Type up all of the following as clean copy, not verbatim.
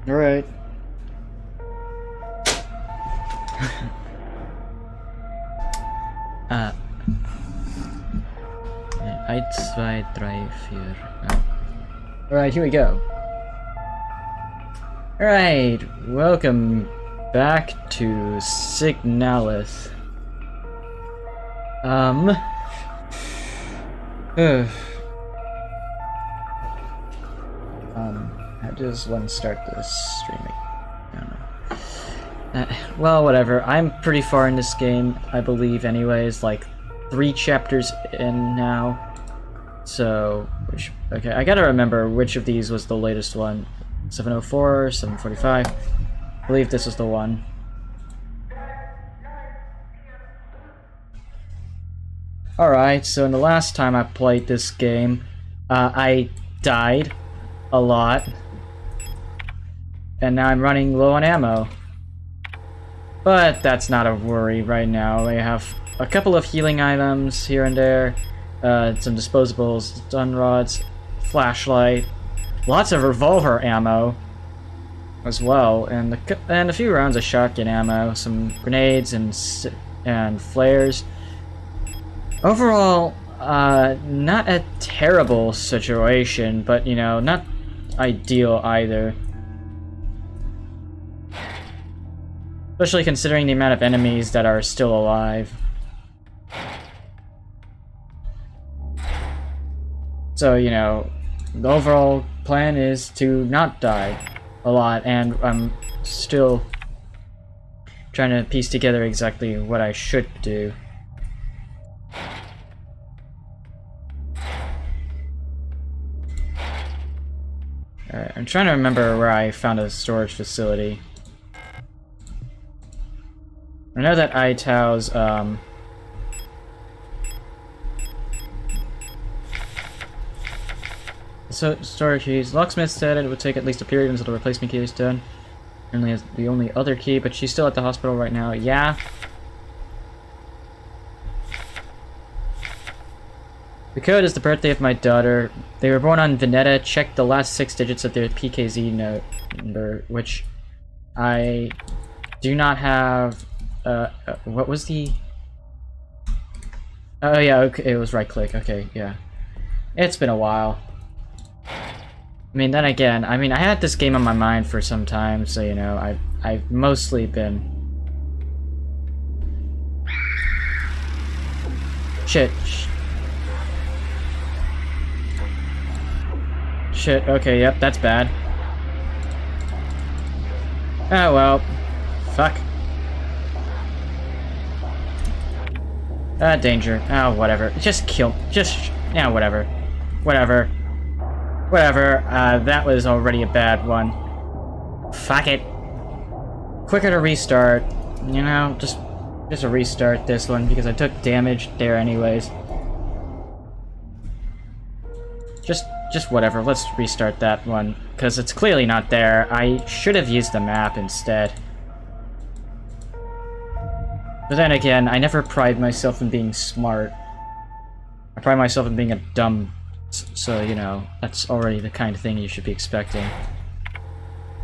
Alright. Ah. Eins, zwei, drei, vier. Oh. Alright, here we go. Alright, welcome back to Signalis. How does one start this streaming? I don't know. Well, whatever. I'm pretty far in this game, I believe, anyways. Like 3 chapters in now. So, okay, I gotta remember which of these was the latest one. 704, 745. I believe this is the one. Alright, so in the last time I played this game, I died a lot. And now I'm running low on ammo. But that's not a worry right now. I have a couple of healing items here and there. Some disposables, stun rods, flashlight, lots of revolver ammo as well, and a few rounds of shotgun ammo, some grenades and flares. Overall, not a terrible situation, but you know, not ideal either. Especially considering the amount of enemies that are still alive. So, you know, the overall plan is to not die a lot, and I'm still trying to piece together exactly what I should do. Alright, I'm trying to remember where I found a storage facility. I know that Itau's, so, storage keys. Locksmith said it would take at least a period until the replacement key is done. Only has the only other key, but she's still at the hospital right now. Yeah. The code is the birthday of my daughter. They were born on Veneta. Check the last 6 digits of their PKZ number, which I do not have. What was the? Oh yeah, okay, it was right click. Okay, yeah. It's been a while. I mean, then again, I mean, I had this game on my mind for some time, so you know, I've mostly been. Shit. Shit. Okay, yep, that's bad. Oh well. Fuck. Danger. Oh, whatever. Just kill. Just. Yeah, whatever. Whatever. Whatever. That was already a bad one. Fuck it. Quicker to restart. You know, just a restart this one because I took damage there anyways. Just whatever. Let's restart that one because it's clearly not there. I should have used the map instead. But then again, I never pride myself in being smart. I pride myself in being a dumb, so, you know, that's already the kind of thing you should be expecting.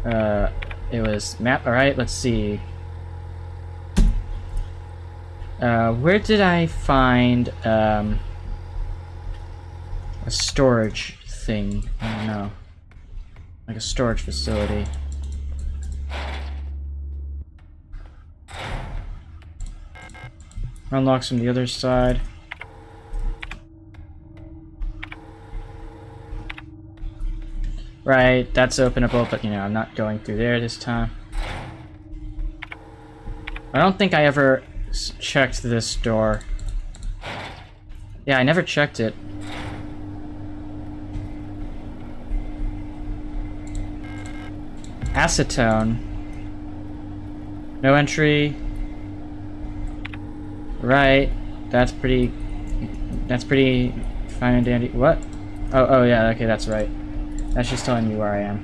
It was map, alright, let's see. Where did I find, a storage thing? I don't know. Like a storage facility. Unlocks from the other side. Right, that's openable, but you know, I'm not going through there this time. I don't think I ever checked this door. Yeah, I never checked it. Acetone. No entry. Right, that's pretty fine and dandy. What? Oh yeah, okay, that's right. That's just telling me where I am.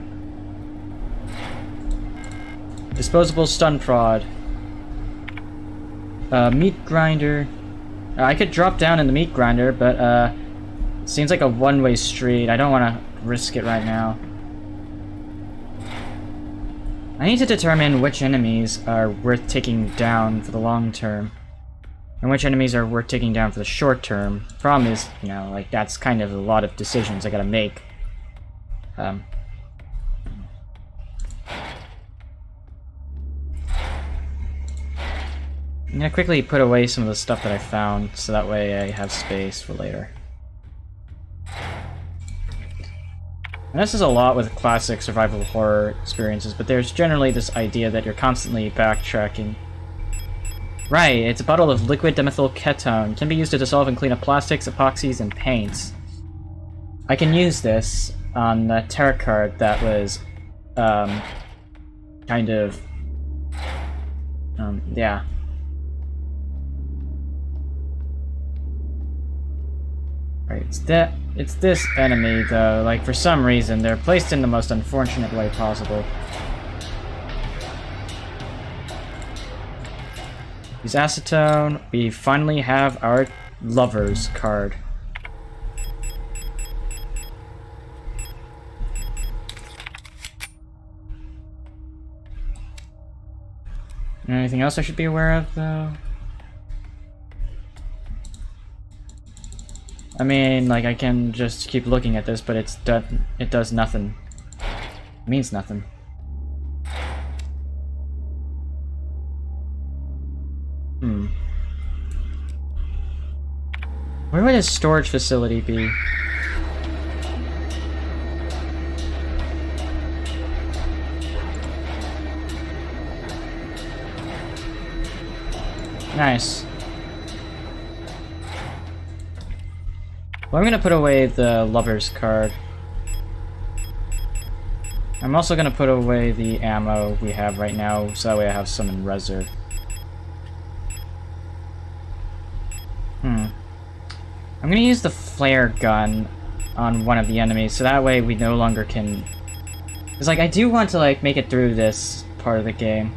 Disposable stun prod. Meat grinder. I could drop down in the meat grinder, but seems like a one-way street. I don't want to risk it right now. I need to determine which enemies are worth taking down for the long term, and which enemies are worth taking down for the short term. Problem is, you know, like, that's kind of a lot of decisions I gotta make. I'm gonna quickly put away some of the stuff that I found, so that way I have space for later. And this is a lot with classic survival horror experiences, but there's generally this idea that you're constantly backtracking. Right, it's a bottle of liquid dimethyl ketone. Can be used to dissolve and clean up plastics, epoxies, and paints. I can use this on the tarot card that was, kind of, yeah. Right, it's this enemy, though. Like, for some reason, they're placed in the most unfortunate way possible. Use acetone. We finally have our Lovers card. Anything else I should be aware of, though? I mean, like, I can just keep looking at this, but it does nothing. It means nothing. Where would his storage facility be? Nice. Well, I'm gonna put away the Lover's card. I'm also gonna put away the ammo we have right now, so that way I have some in reserve. I'm gonna use the flare gun on one of the enemies, so that way we no longer can... It's like, I do want to, like, make it through this part of the game.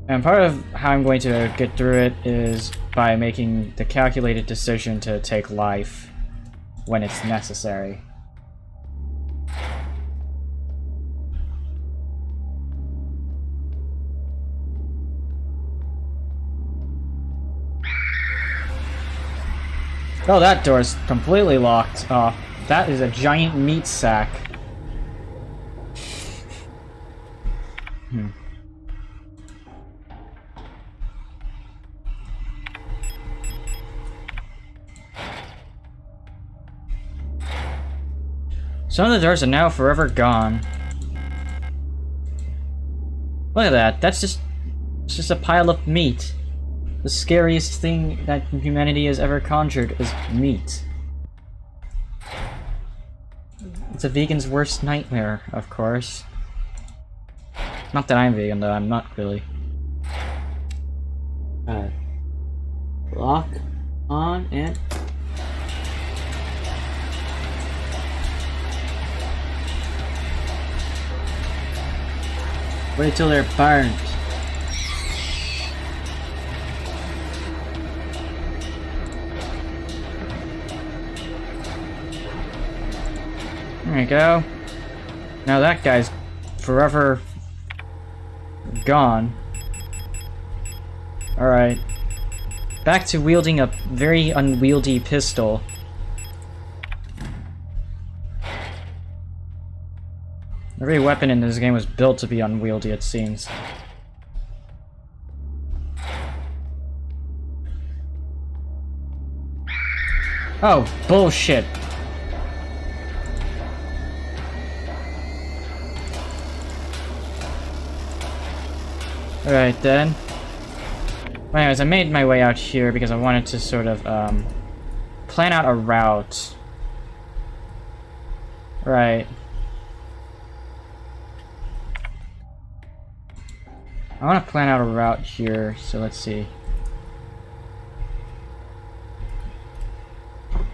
And part of how I'm going to get through it is by making the calculated decision to take life when it's necessary. Oh, that door's completely locked. Oh, that is a giant meat sack. Some of the doors are now forever gone. Look at that. It's just a pile of meat. The scariest thing that humanity has ever conjured is meat. It's a vegan's worst nightmare, of course. Not that I'm vegan, though. I'm not really. Lock on and... Wait till they're burned. There you go. Now that guy's forever gone. Alright. Back to wielding a very unwieldy pistol. Every weapon in this game was built to be unwieldy, it seems. Oh, bullshit. Alright then. Anyways, I made my way out here because I wanted to sort of, plan out a route. Right. I want to plan out a route here, so let's see.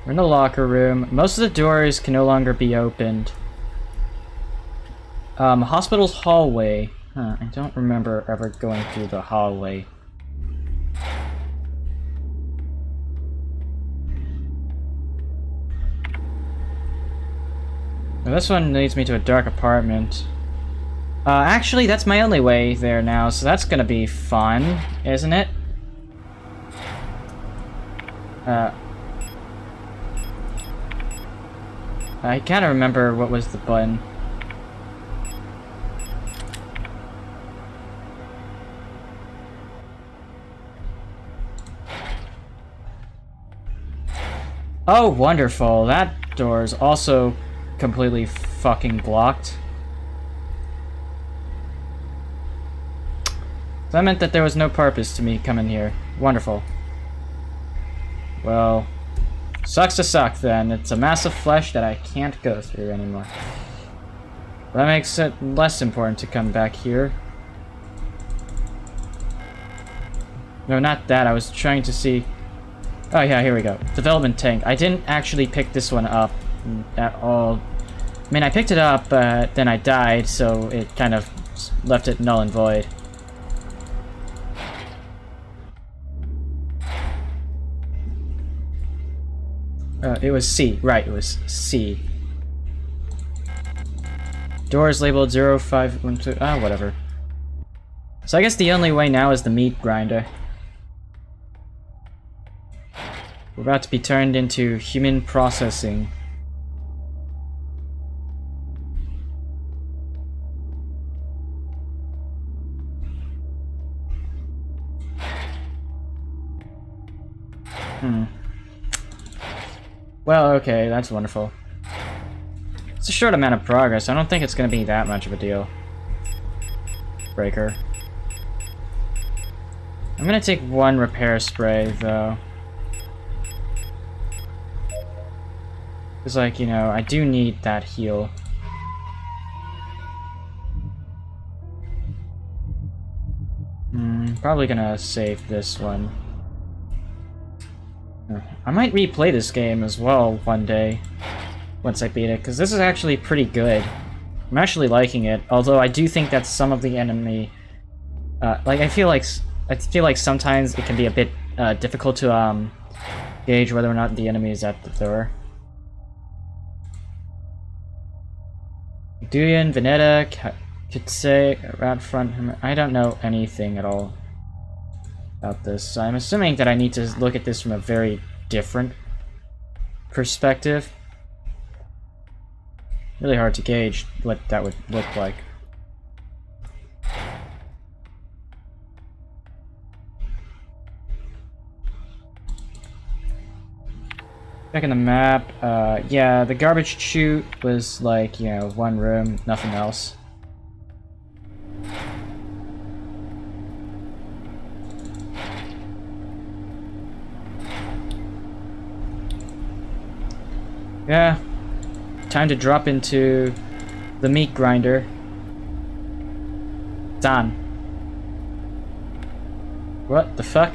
We're in the locker room. Most of the doors can no longer be opened. Hospital's hallway. Huh, I don't remember ever going through the hallway. Now this one leads me to a dark apartment. Actually, that's my only way there now, so that's gonna be fun, isn't it? I can't remember what was the button. Oh, wonderful. That door is also completely fucking blocked. So that meant that there was no purpose to me coming here. Wonderful. Well, sucks to suck then. It's a mass of flesh that I can't go through anymore. That makes it less important to come back here. No, not that. I was trying to see... Oh yeah, here we go. Development tank. I didn't actually pick this one up at all. I mean, I picked it up, but then I died, so it kind of left it null and void. It was C. Right, it was C. Door is labeled 0512. Ah, whatever. So I guess the only way now is the meat grinder. We're about to be turned into human processing. Well, okay, that's wonderful. It's a short amount of progress. I don't think it's going to be that much of a deal. Breaker. I'm going to take one repair spray, though. Because, like, you know, I do need that heal. Probably gonna save this one. I might replay this game as well one day, once I beat it, because this is actually pretty good. I'm actually liking it, although I do think that some of the enemy... like, I feel like sometimes it can be a bit difficult to gauge whether or not the enemy is at the door. Duyan, Veneta, Kitsei, Rat Front... I don't know anything at all about this. So I'm assuming that I need to look at this from a very different perspective. Really hard to gauge what that would look like. Checking the map, yeah, the garbage chute was like, you know, one room, nothing else. Yeah, time to drop into the meat grinder. Done. What the fuck?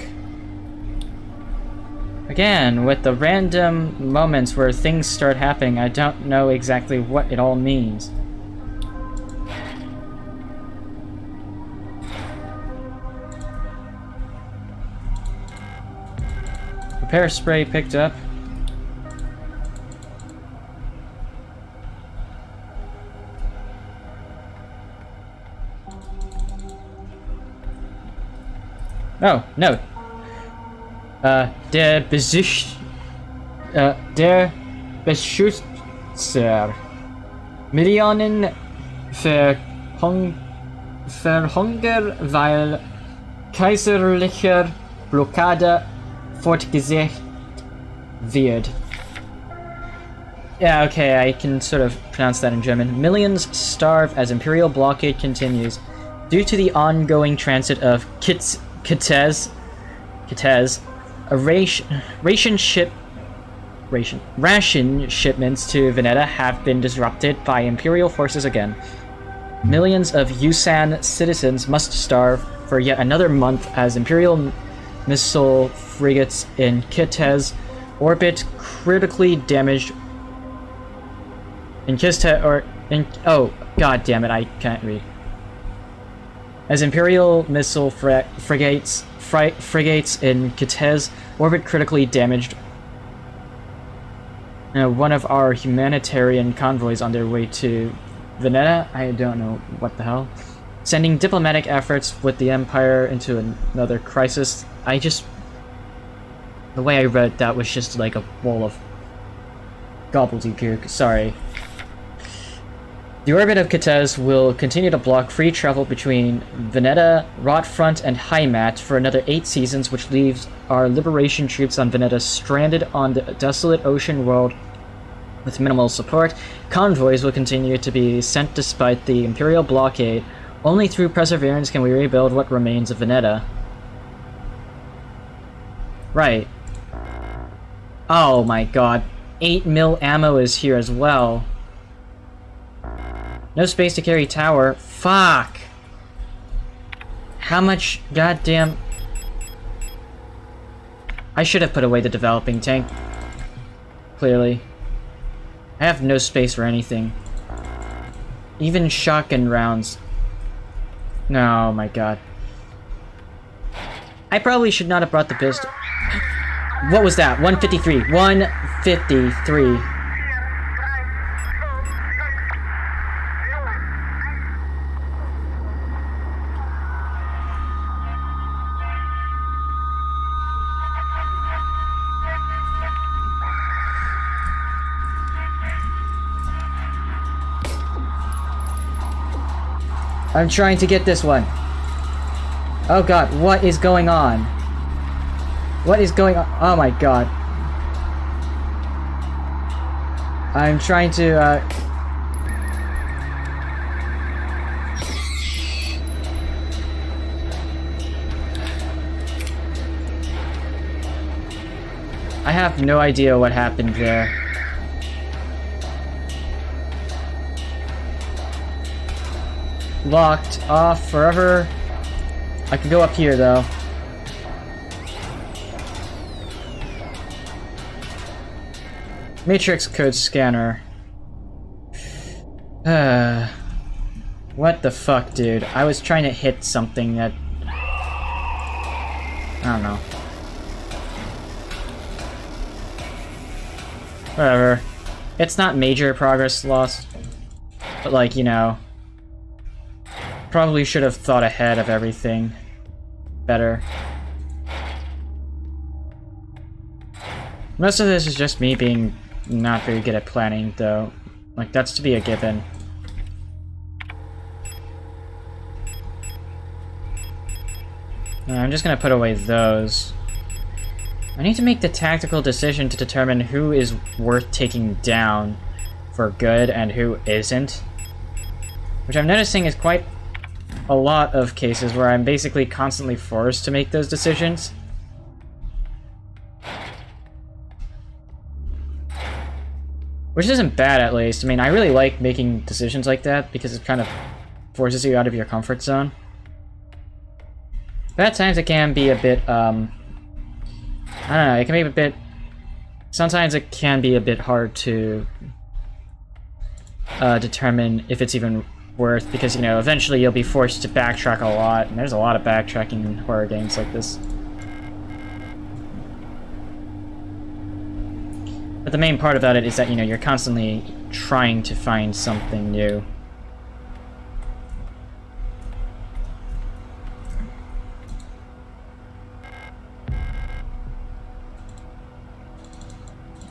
Again, with the random moments where things start happening, I don't know exactly what it all means. Repair spray picked up. Oh, no. Der Beschützer. Millionen verhungern, weil kaiserlicher Blockade fortgesetzt wird. Yeah, okay, I can sort of pronounce that in German. Millions starve as imperial blockade continues. Due to the ongoing transit of Kitez, ration shipments to Veneta have been disrupted by Imperial forces again. Millions of Yusan citizens must starve for yet another month as Imperial missile frigates in Kitez orbit critically damaged. Oh, god damn it, I can't read. As Imperial missile frigates in Kitez orbit critically damaged. one of our humanitarian convoys on their way to Veneta. I don't know what the hell. Sending diplomatic efforts with the Empire into another crisis. The way I read that was just like a bowl of gobbledygook. Sorry. The orbit of Kitez will continue to block free travel between Veneta, Rotfront, and Heimat for another 8 seasons, which leaves our liberation troops on Veneta stranded on the desolate ocean world with minimal support. Convoys will continue to be sent despite the Imperial blockade. Only through perseverance can we rebuild what remains of Veneta. Right. Oh my god. 8 mil ammo is here as well. No space to carry tower. Fuck! How much goddamn... I should have put away the developing tank. Clearly. I have no space for anything. Even shotgun rounds. No, my god. I probably should not have brought the pistol. What was that? 153. 153. I'm trying to get this one. Oh god, what is going on? What is going on? Oh my god. I'm trying to, I have no idea what happened there. Locked off forever. I can go up here though. Matrix code scanner. What the fuck, dude? I was trying to hit something that... I don't know. Whatever. It's not major progress lost. But like, you know... Probably should have thought ahead of everything better. Most of this is just me being not very good at planning, though. Like, that's to be a given. I'm just gonna put away those. I need to make the tactical decision to determine who is worth taking down for good and who isn't. Which I'm noticing is quite a lot of cases where I'm basically constantly forced to make those decisions. Which isn't bad, at least. I mean, I really like making decisions like that because it kind of forces you out of your comfort zone. But at times it can be a bit, I don't know, it can be a bit... Sometimes it can be a bit hard to determine if it's even worth, because, you know, eventually you'll be forced to backtrack a lot, and there's a lot of backtracking in horror games like this. But the main part about it is that, you know, you're constantly trying to find something new.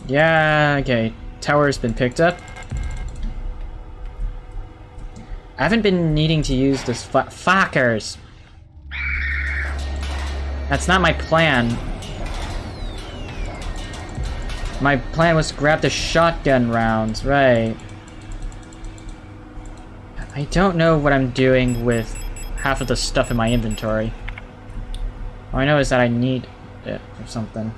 Yeah, okay. Tower's been picked up. I haven't been needing to use this fuckers. That's not my plan. My plan was to grab the shotgun rounds, right. I don't know what I'm doing with half of the stuff in my inventory. All I know is that I need it or something.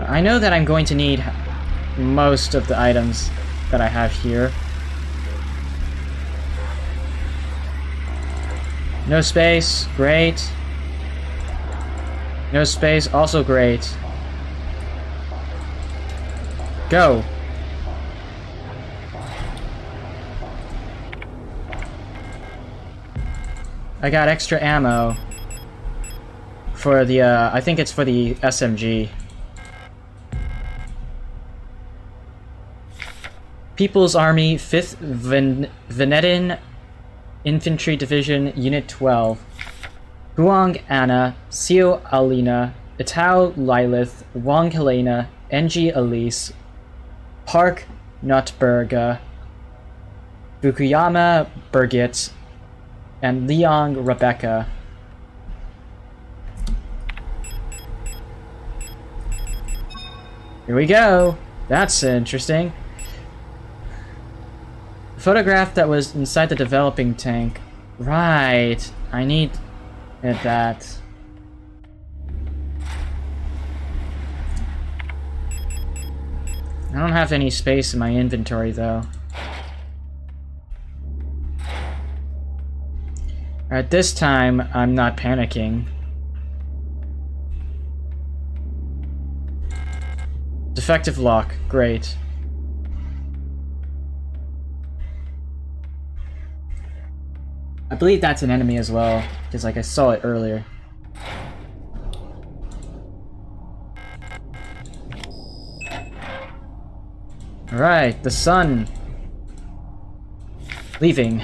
I know that I'm going to need most of the items that I have here. No space, great. No space, also great. Go. I got extra ammo for the, I think it's for the SMG. People's Army, 5th Venetian Infantry Division, Unit 12. Huang Anna, Seo Alina, Itao Lilith, Wang Helena, NG Elise, Park Notberga, Fukuyama Birgit, and Liang Rebecca. Here we go! That's interesting. The photograph that was inside the developing tank. Right. I need that. I don't have any space in my inventory, though. At this time, I'm not panicking. Defective lock. Great. I believe that's an enemy as well, because like I saw it earlier. Alright, the sun. Leaving.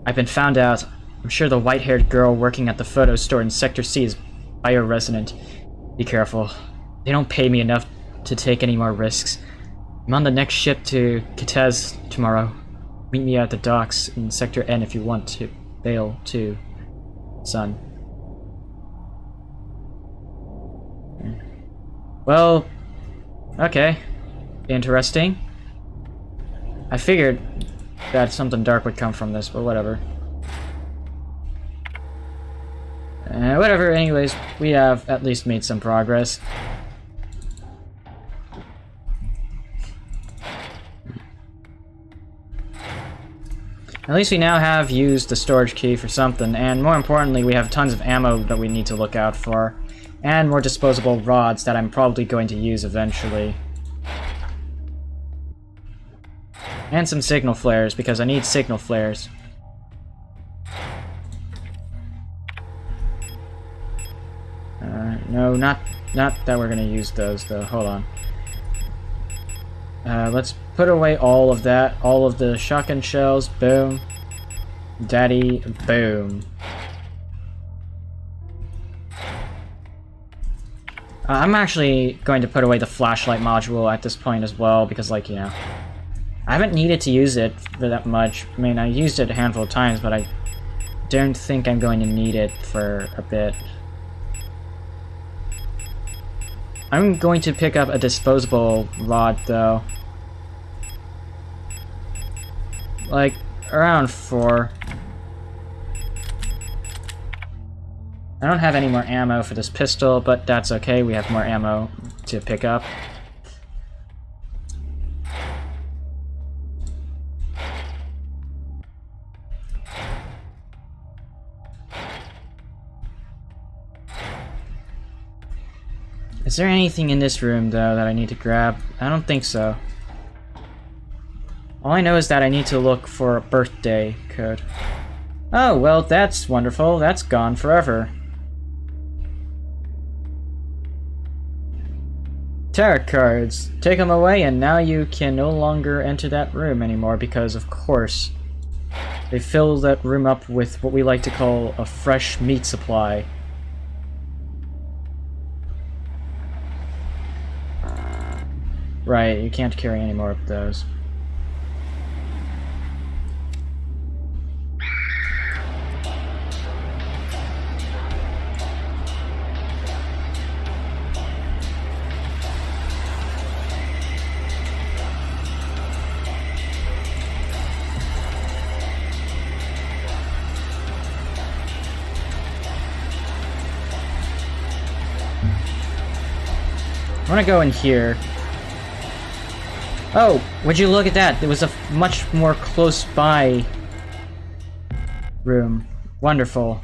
I've been found out. I'm sure the white-haired girl working at the photo store in Sector C is bioresonant. Be careful. They don't pay me enough to take any more risks. I'm on the next ship to Kitez tomorrow. Meet me at the docks in Sector N if you want to bail too, son. Well, okay. Interesting. I figured that something dark would come from this, but whatever. Whatever, anyways, we have at least made some progress. At least we now have used the storage key for something, and more importantly, we have tons of ammo that we need to look out for, and more disposable rods that I'm probably going to use eventually. And some signal flares, because I need signal flares. No, not that we're gonna use those, though. Hold on. Let's put away all of that. All of the shotgun shells. Boom. Daddy. Boom. I'm actually going to put away the flashlight module at this point as well, because, like, you know, I haven't needed to use it for that much. I mean, I used it a handful of times, but I don't think I'm going to need it for a bit. I'm going to pick up a disposable rod, though. Like, around 4. I don't have any more ammo for this pistol, but that's okay. We have more ammo to pick up. Is there anything in this room, though, that I need to grab? I don't think so. All I know is that I need to look for a birthday code. Oh, well, that's wonderful. That's gone forever. Tarot cards. Take them away, and now you can no longer enter that room anymore because, of course, they fill that room up with what we like to call a fresh meat supply. Right, you can't carry any more of those. I want to go in here. Oh, would you look at that? It was a much more close by room. Wonderful.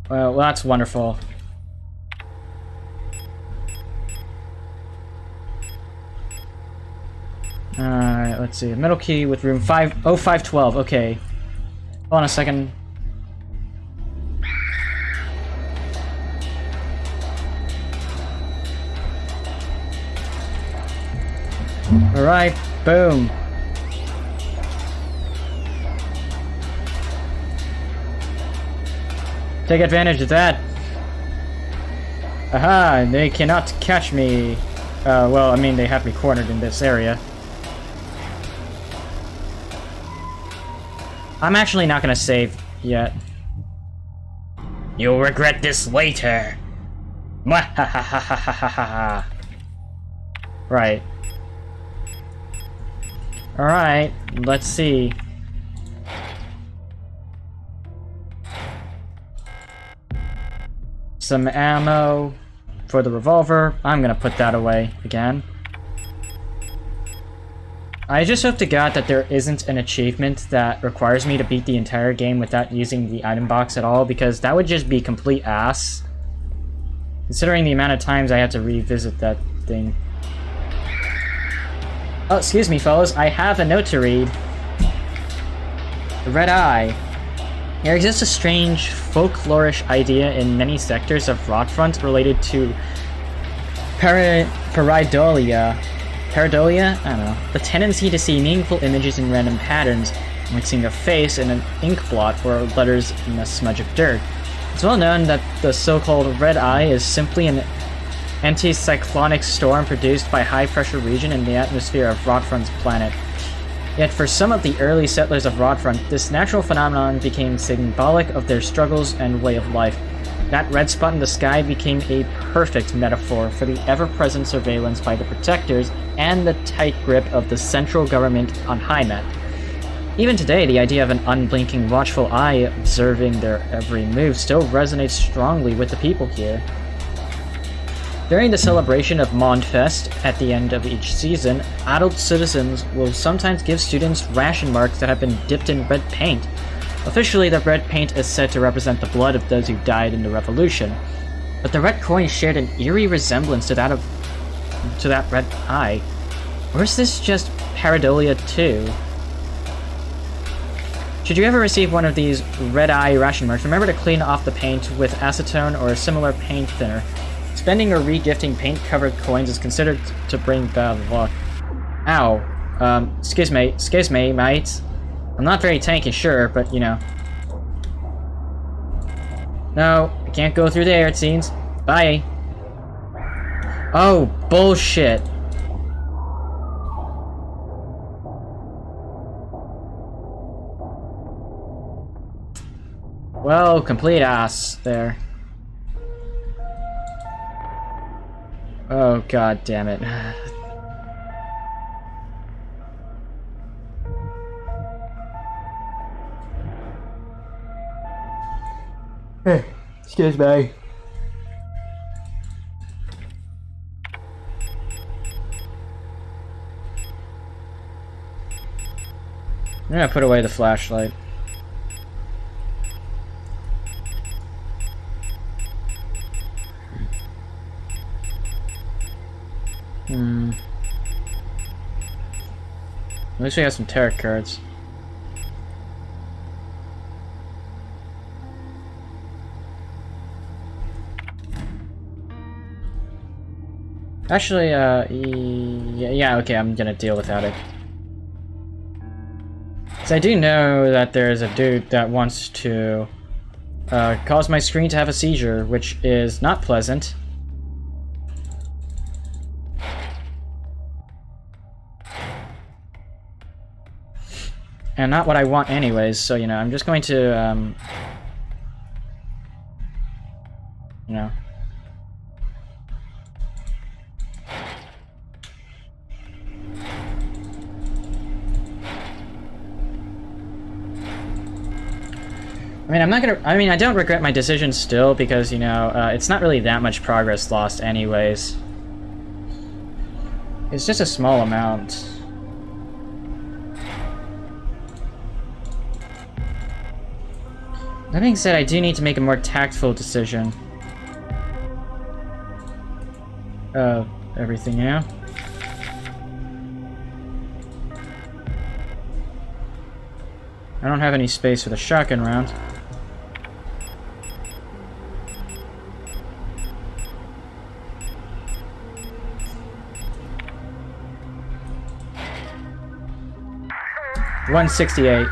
Well, that's wonderful. Alright, let's see. Middle key with room 50512. Okay. Hold on a second. Alright, boom. Take advantage of that. Aha, they cannot catch me. Well, I mean, they have me cornered in this area. I'm actually not gonna save yet. You'll regret this later. Mwahahahahaha. Right. Alright, let's see. Some ammo for the revolver. I'm gonna put that away again. I just hope to God that there isn't an achievement that requires me to beat the entire game without using the item box at all, because that would just be complete ass. Considering the amount of times I had to revisit that thing. Oh, excuse me, fellas. I have a note to read. The Red Eye. There exists a strange, folklorish idea in many sectors of Rotfront related to pareidolia. Pareidolia? I don't know. The tendency to see meaningful images in random patterns, like seeing a face in an ink blot or letters in a smudge of dirt. It's well known that the so-called Red Eye is simply an anticyclonic storm produced by a high-pressure region in the atmosphere of Rotfront's planet. Yet for some of the early settlers of Rotfront, this natural phenomenon became symbolic of their struggles and way of life. That red spot in the sky became a perfect metaphor for the ever-present surveillance by the Protectors and the tight grip of the central government on Hymet. Even today, the idea of an unblinking, watchful eye observing their every move still resonates strongly with the people here. During the celebration of Mondfest at the end of each season, adult citizens will sometimes give students ration marks that have been dipped in red paint. Officially, the red paint is said to represent the blood of those who died in the revolution, but the red coin shared an eerie resemblance to that red eye. Or is this just pareidolia too? Should you ever receive one of these red eye ration marks, remember to clean off the paint with acetone or a similar paint thinner. Spending or re-gifting paint-covered coins is considered to bring bad luck. Ow. Excuse me, mate. I'm not very tanky, sure, but, you know. No, I can't go through there, it seems. Bye. Oh, bullshit. Well, complete ass there. Oh, god damn it. Excuse me. I'm gonna put away the flashlight. At least we have some tarot cards. Actually, yeah, okay, I'm gonna deal without it. So I do know that there's a dude that wants to cause my screen to have a seizure, which is not pleasant. And not what I want anyways, so, you know, I'm just going to, you know. I don't regret my decision still, because, you know, it's not really that much progress lost anyways. It's just a small amount. That being said, I do need to make a more tactful decision. Everything, yeah? I don't have any space for the shotgun round. 168.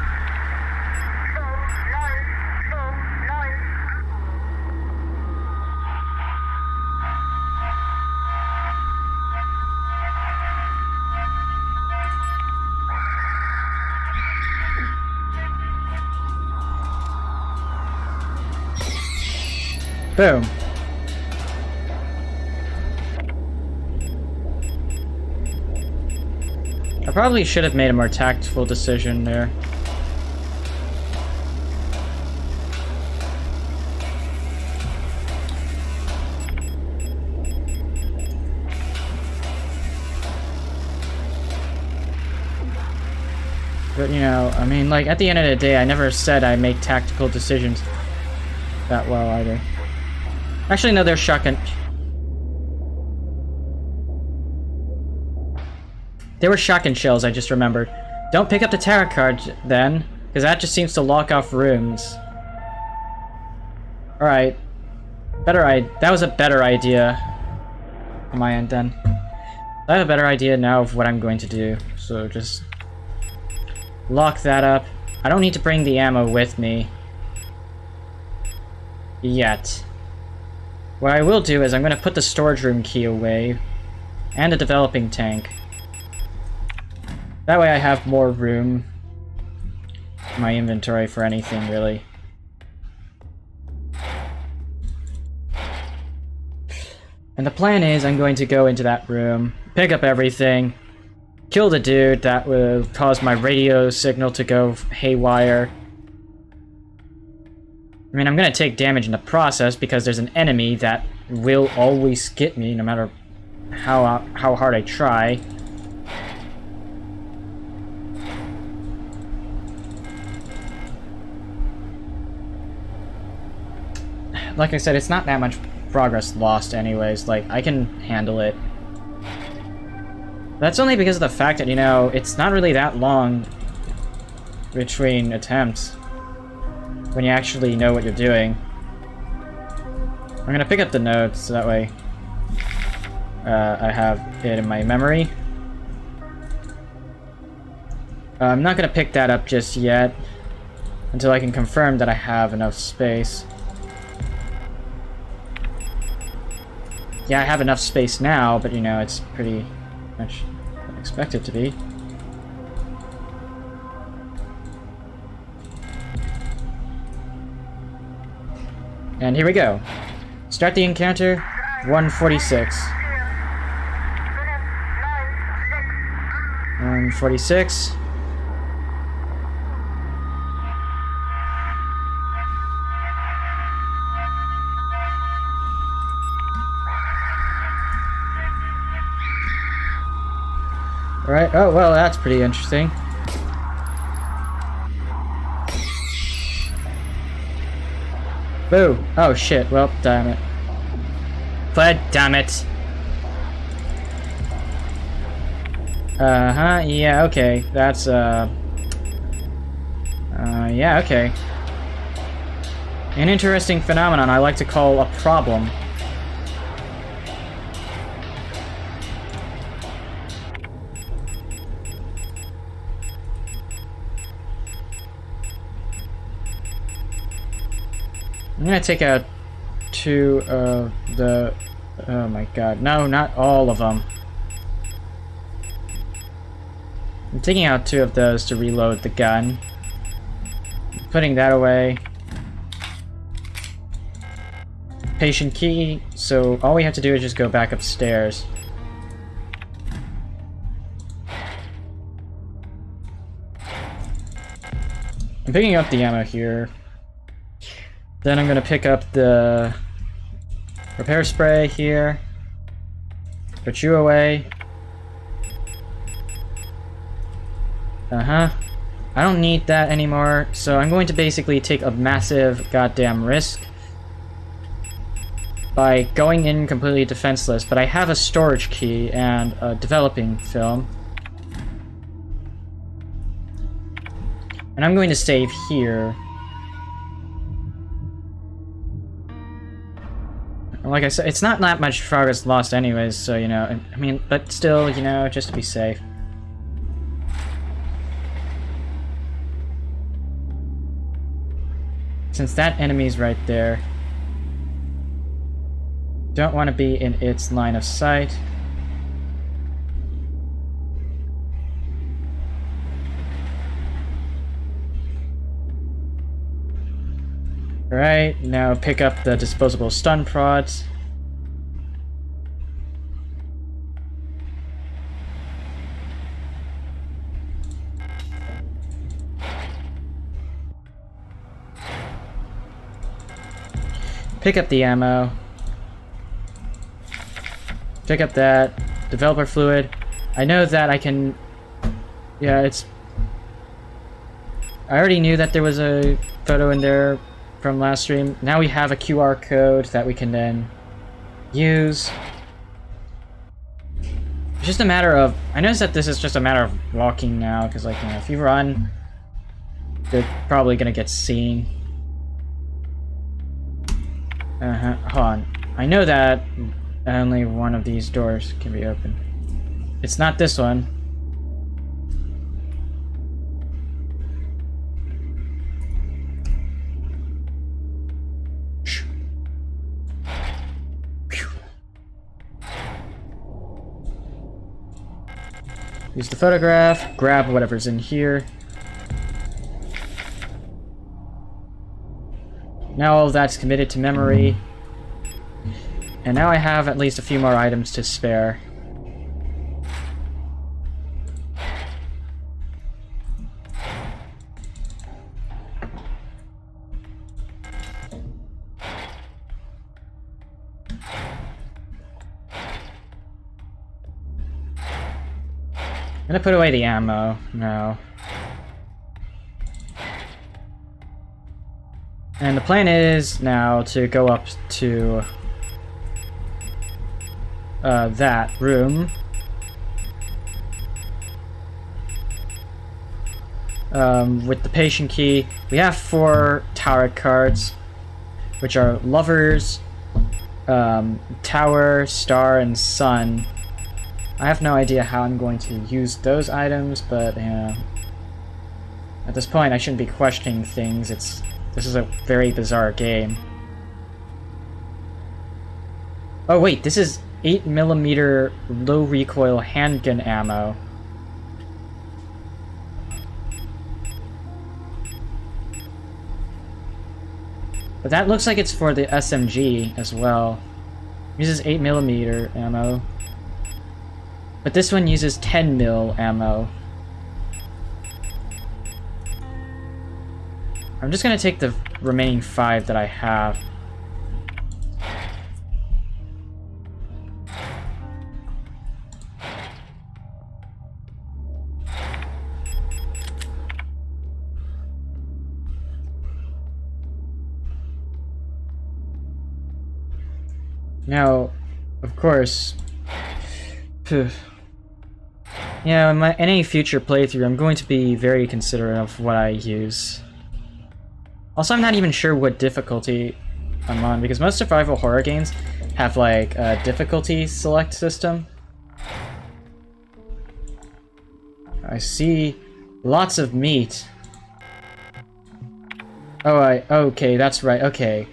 Boom. I probably should have made a more tactful decision there. But, you know, I mean, like, at the end of the day, I never said I make tactical decisions that well, either. Actually, no, they're shotgun. They were shotgun shells, I just remembered. Don't pick up the tarot card, then, because that just seems to lock off rooms. Alright. That was a better idea on my end, then. I have a better idea now of what I'm going to do, so just lock that up. I don't need to bring the ammo with me yet. What I will do is I'm going to put the storage room key away and the developing tank. That way I have more room in my inventory for anything, really. And the plan is I'm going to go into that room, pick up everything, kill the dude that will cause my radio signal to go haywire. I mean, I'm gonna take damage in the process because there's an enemy that will always get me no matter how hard I try. Like I said, it's not that much progress lost anyways. Like, I can handle it. That's only because of the fact that, you know, it's not really that long between attempts when you actually know what you're doing. I'm gonna pick up the notes so that way I have it in my memory. I'm not gonna pick that up just yet until I can confirm that I have enough space. Yeah, I have enough space now, but you know, it's pretty much what I expect it to be. And here we go. Start the encounter, 146. 146. Alright, oh, well, that's pretty interesting. Boo! Oh shit, well, damn it. But damn it. Uh-huh, yeah, okay. That's, yeah, okay. An interesting phenomenon I like to call a problem. I'm gonna take out 2 of the... Oh my god. No, not all of them. I'm taking out 2 of those to reload the gun. Putting that away. Patient key, so all we have to do is just go back upstairs. I'm picking up the ammo here. Then I'm gonna pick up the repair spray here. Put you away. Uh-huh. I don't need that anymore, so I'm going to basically take a massive goddamn risk by going in completely defenseless, but I have a storage key and a developing film. And I'm going to save here. Like I said, it's not that much progress lost anyways, so, you know, I mean, but still, you know, just to be safe. Since that enemy's right there, don't want to be in its line of sight. Alright, now pick up the disposable stun prods. Pick up the ammo. Pick up that developer fluid. I know that I can... Yeah, it's... I already knew that there was a photo in there from last stream. Now we have a QR code that we can then use. It's just a matter of... I noticed that this is just a matter of walking now, because, like, you know, if you run, you're probably gonna get seen. Hold on. I know that only one of these doors can be open. It's not this one. Use the photograph, grab whatever's in here. Now all of that's committed to memory. And now I have at least a few more items to spare. I'm gonna put away the ammo now. And the plan is now to go up to that room. With the patient key. We have 4 tarot cards, which are Lovers, Tower, Star, and Sun. I have no idea how I'm going to use those items, but at this point I shouldn't be questioning things. This is a very bizarre game. Oh wait, this is 8mm low recoil handgun ammo. But that looks like it's for the SMG as well. It uses 8mm ammo. But this one uses 10mm ammo. I'm just gonna take the remaining 5 that I have. Now, of course, yeah, in any future playthrough, I'm going to be very considerate of what I use. Also, I'm not even sure what difficulty I'm on, because most survival horror games have, like, a difficulty select system. I see lots of meat. Oh, okay, that's right, okay.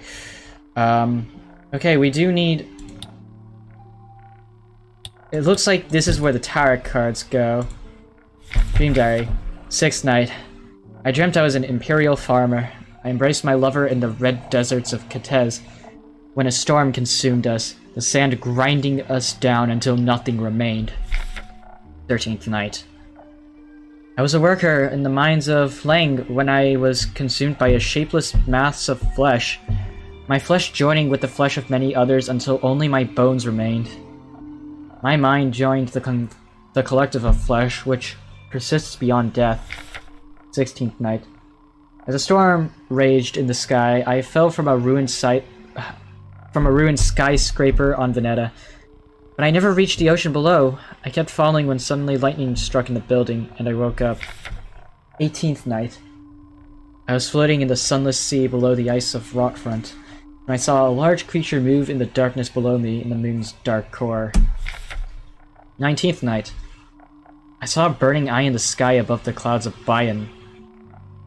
Okay, we do need... It looks like this is where the tarot cards go. Dream Diary. 6th night. I dreamt I was an imperial farmer. I embraced my lover in the red deserts of Catez, when a storm consumed us, the sand grinding us down until nothing remained. 13th night. I was a worker in the mines of Lang when I was consumed by a shapeless mass of flesh, my flesh joining with the flesh of many others until only my bones remained. My mind joined the collective of flesh, which persists beyond death. 16th night. As a storm raged in the sky, I fell from a ruined skyscraper on Veneta. But I never reached the ocean below. I kept falling when suddenly lightning struck in the building, and I woke up. 18th night. I was floating in the sunless sea below the ice of Rockfront, when I saw a large creature move in the darkness below me in the moon's dark core. 19th night. I saw a burning eye in the sky above the clouds of Bayan.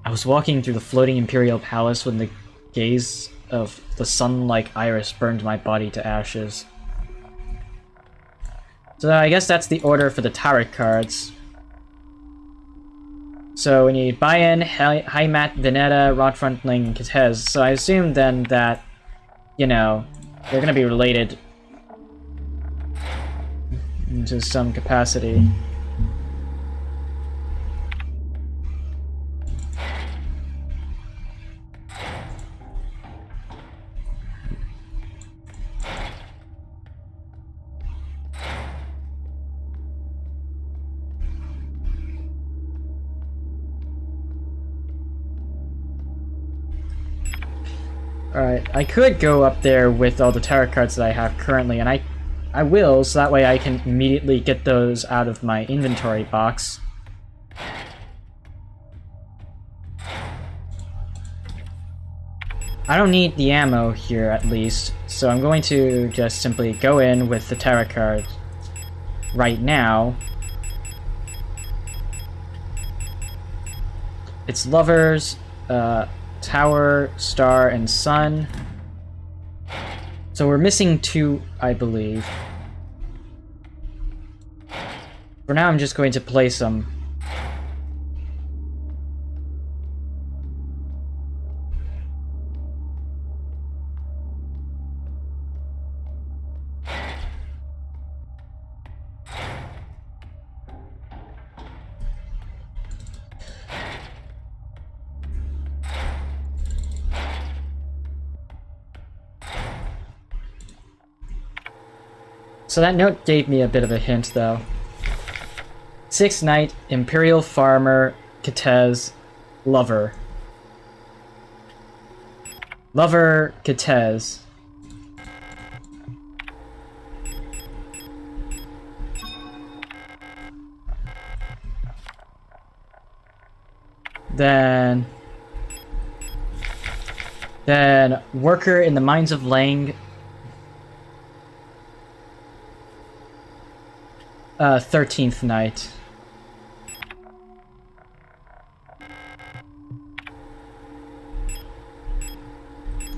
I was walking through the floating Imperial Palace when the gaze of the sun-like iris burned my body to ashes. So I guess that's the order for the tarot cards. So we need Bayan, Heimat, Veneta, Rodfrontling, and Kitez. So I assume then that, you know, they're gonna be related to some capacity. Alright, I could go up there with all the tarot cards that I have currently, and I will, so that way I can immediately get those out of my inventory box. I don't need the ammo here, at least, so I'm going to just simply go in with the tarot card right now. It's Lovers, Tower, Star, and Sun. So we're missing 2, I believe. For now, I'm just going to place them. So that note gave me a bit of a hint, though. 6th Knight, Imperial Farmer, Kitez, Lover. Lover, Kitez. Then Worker in the Mines of Lang. 13th Knight.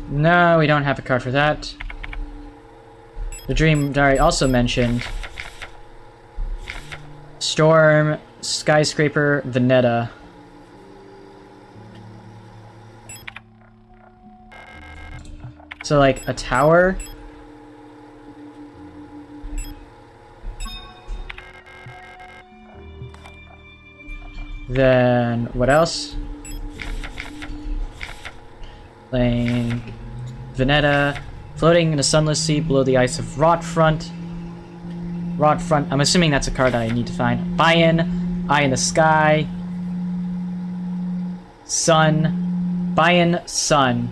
No, we don't have a card for that. The Dream Diary also mentioned Storm, Skyscraper, Veneta. So, like, a tower? Then, what else? Playing Veneta, floating in a sunless sea below the ice of Rotfront. Rotfront, I'm assuming that's a card that I need to find. Bayan, Eye in the Sky. Sun. Bayan, Sun.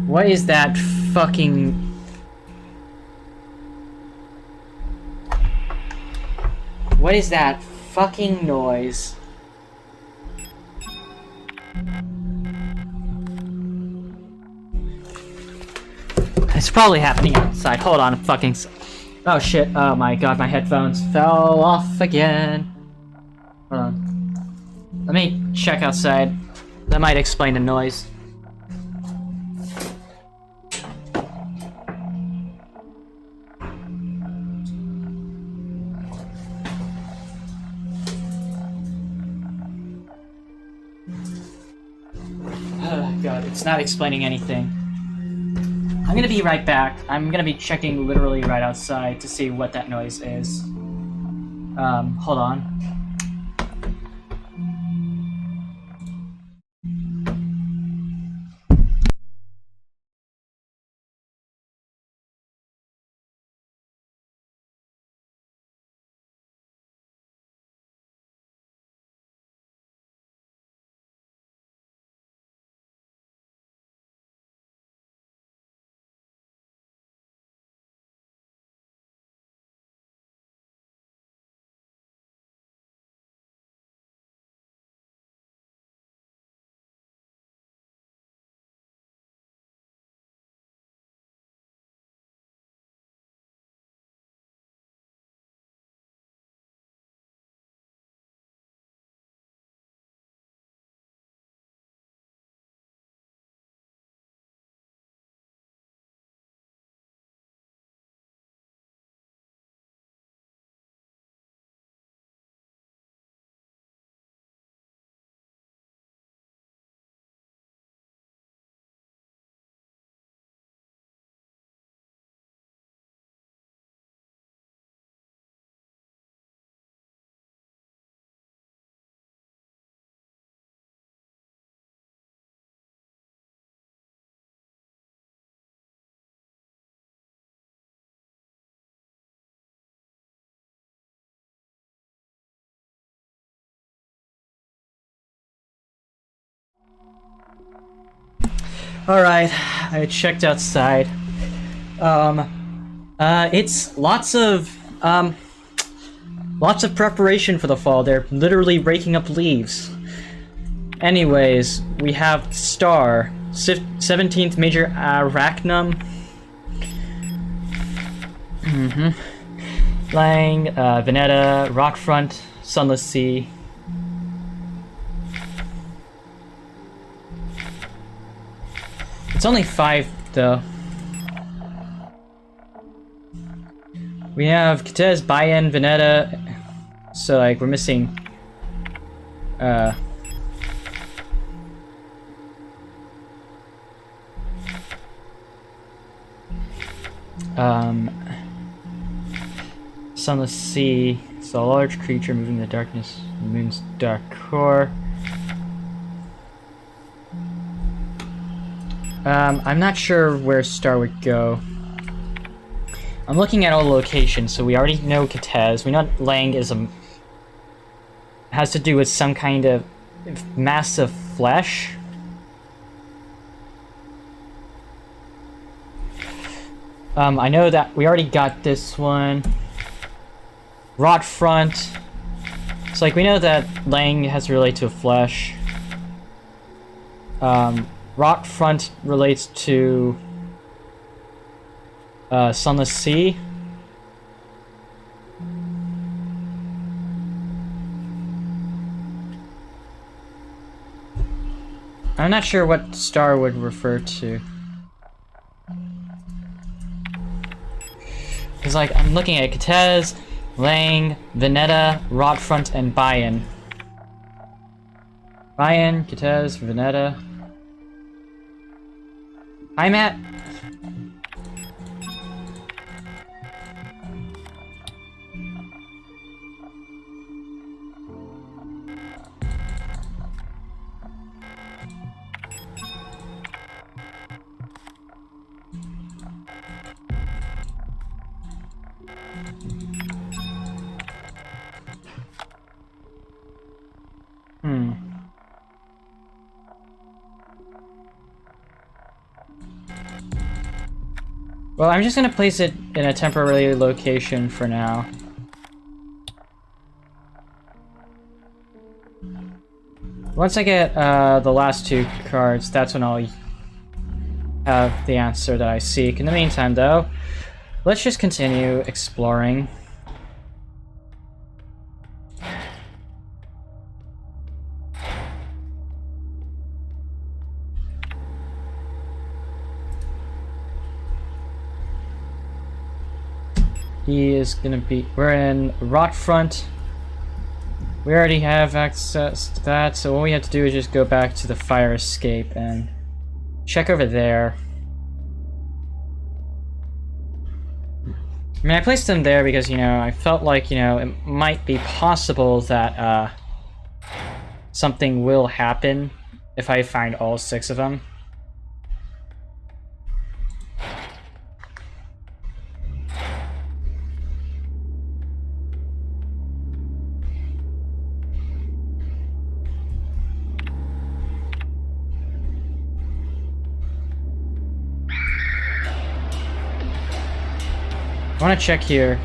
What is that fucking... What is that fucking noise? It's probably happening outside. Hold on, fucking... Oh shit, oh my god, my headphones fell off again. Hold on. Let me check outside. That might explain the noise. God, it's not explaining anything. I'm gonna be right back. I'm gonna be checking literally right outside to see what that noise is. Hold on. Alright, I checked outside. It's lots of preparation for the fall. They're literally raking up leaves. Anyways, we have Star, 17th Major Arachnum. Lang, Veneta, Rockfront, Sunless Sea. It's only 5, though. We have Kitez, Bayan, Veneta. So, like, we're missing... Sunless Sea. It's a large creature moving in the darkness. The moon's dark core. I'm not sure where Star would go. I'm looking at all the locations, so we already know Kitez. We know Lang is has to do with some kind of massive flesh. I know that we already got this one. Rot Front. It's like we know that Lang has to relate to flesh. Rot Front relates to Sunless Sea. I'm not sure what Star would refer to. Because, like, I'm looking at Kitez, Lang, Veneta, Rotfront, and Bayan. Bayan, Kitez, Veneta. Hi, Matt. Well, I'm just gonna place it in a temporary location for now. Once I get the last 2 cards, that's when I'll have the answer that I seek. In the meantime, though, let's just continue exploring. He is gonna be... We're in Rotfront. We already have access to that, so all we have to do is just go back to the fire escape and check over there. I mean, I placed them there because, you know, I felt like, you know, it might be possible that something will happen if I find all 6 of them. I want to check here.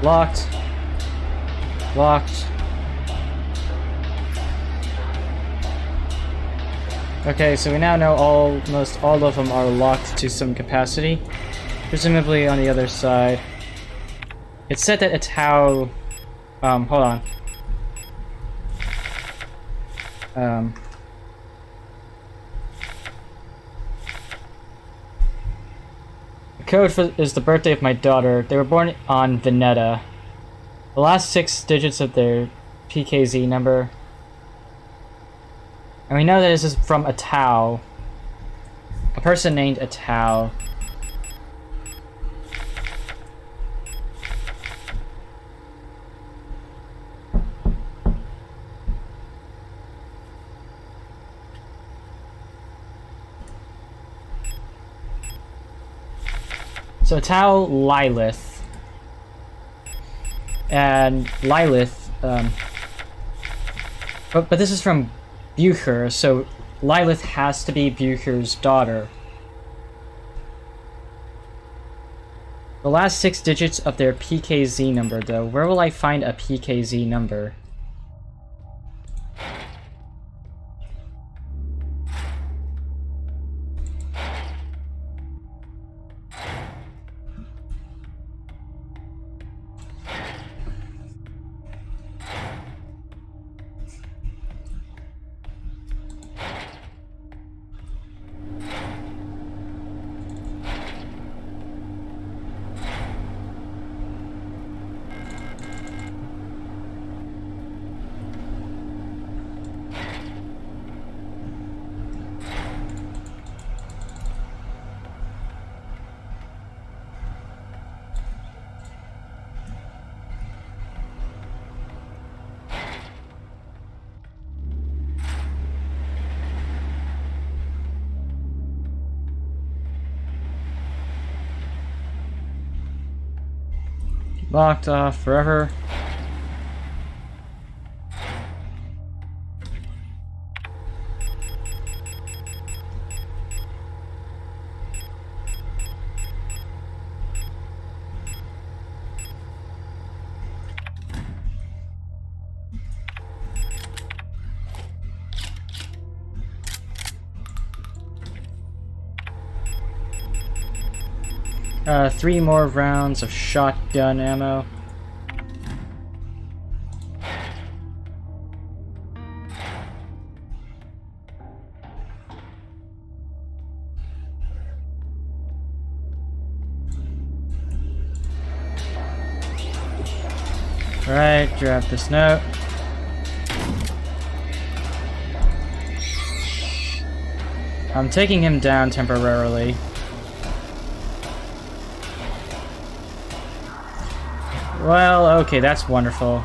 Locked. Locked. Okay, so we now know almost all of them are locked to some capacity. Presumably on the other side. It said that it's how... hold on. Code is the birthday of my daughter. They were born on Veneta. The last 6 digits of their PKZ number. And we know that this is from a Tau. A person named a Tau. So Tau Lilith. And Lilith, but this is from Bucher, so Lilith has to be Bucher's daughter. The last 6 digits of their PKZ number, though. Where will I find a PKZ number? Locked off forever. Three more rounds of shotgun ammo. Alright, grab this note. I'm taking him down temporarily. Well, okay, that's wonderful.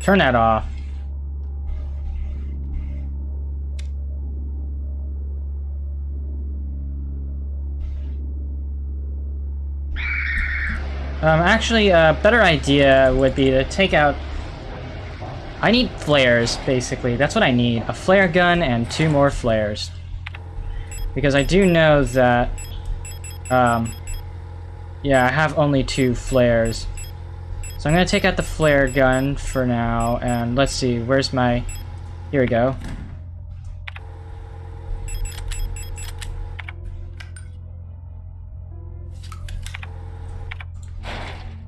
Turn that off. Actually, a better idea would be to take out... I need flares, basically. That's what I need. A flare gun and 2 more flares. Because I do know that... yeah, I have only 2 flares. So I'm gonna take out the flare gun for now, and let's see, where's my... Here we go.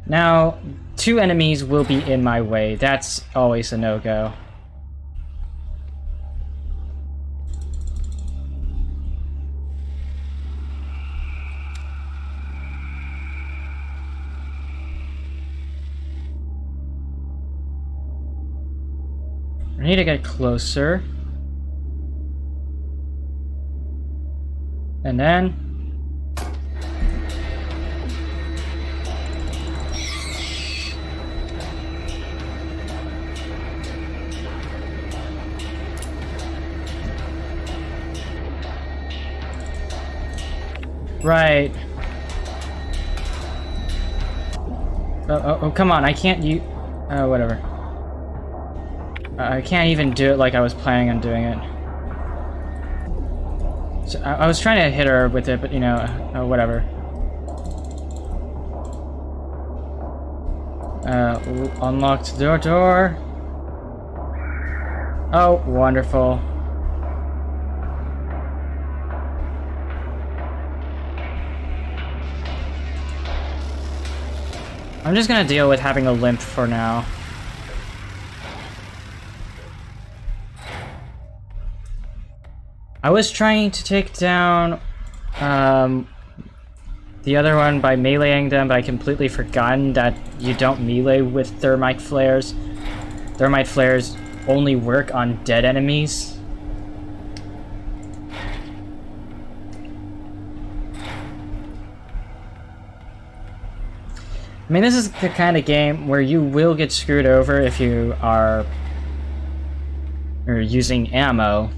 Now, 2 enemies will be in my way. That's always a no-go. I need to get closer. And then... Right. Oh, come on, I can't whatever. I can't even do it like I was planning on doing it. So, I was trying to hit her with it, but you know, whatever. Unlocked the door. Oh, wonderful. I'm just gonna deal with having a limp for now. I was trying to take down the other one by meleeing them, but I completely forgotten that you don't melee with thermite flares. Thermite flares only work on dead enemies. I mean, this is the kind of game where you will get screwed over if you are using ammo,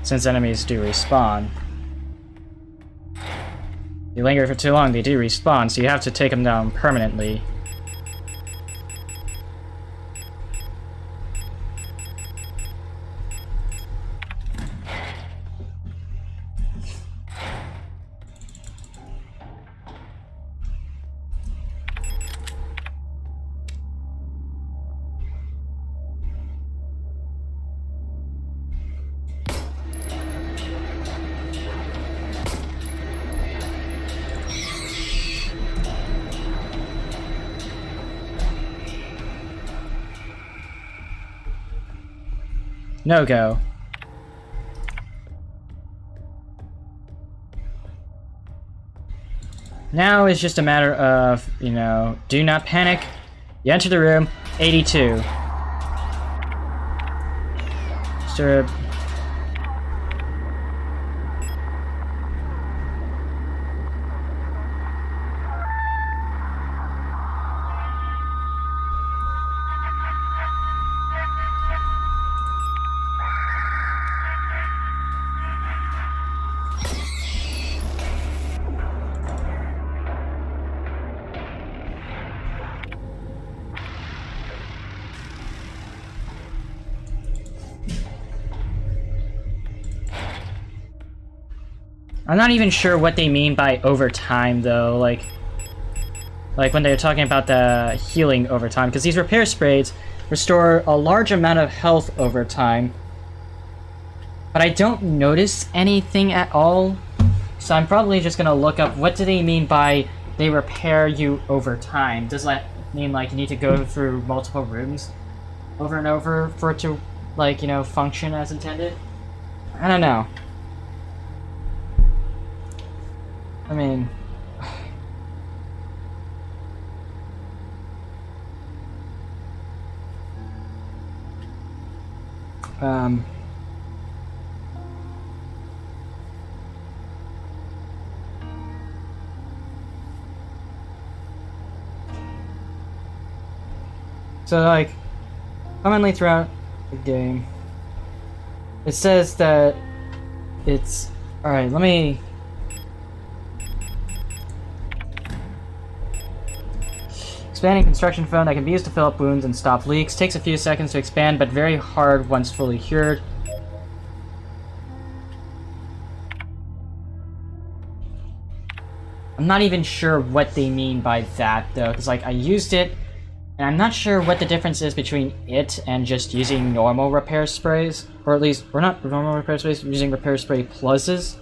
since enemies do respawn. you linger for too long, they do respawn, so you have to take them down permanently. No go. Now it's just a matter of, you know, do not panic. You enter the room, 82. Disturb. I'm not even sure what they mean by over time, though. Like when they're talking about the healing over time, because these repair sprays restore a large amount of health over time. But I don't notice anything at all, so I'm probably just gonna look up what do they mean by they repair you over time. Does that mean like you need to go through multiple rooms over and over for it to, like, you know, function as intended? I don't know. I mean, so like, commonly throughout the game, it says that it's, alright, let me, expanding construction foam that can be used to fill up wounds and stop leaks. Takes a few seconds to expand, but very hard once fully cured. I'm not even sure what they mean by that, though, because, like, I used it, and I'm not sure what the difference is between it and just using normal repair sprays. Or at least, we're not normal repair sprays, we're using repair spray pluses.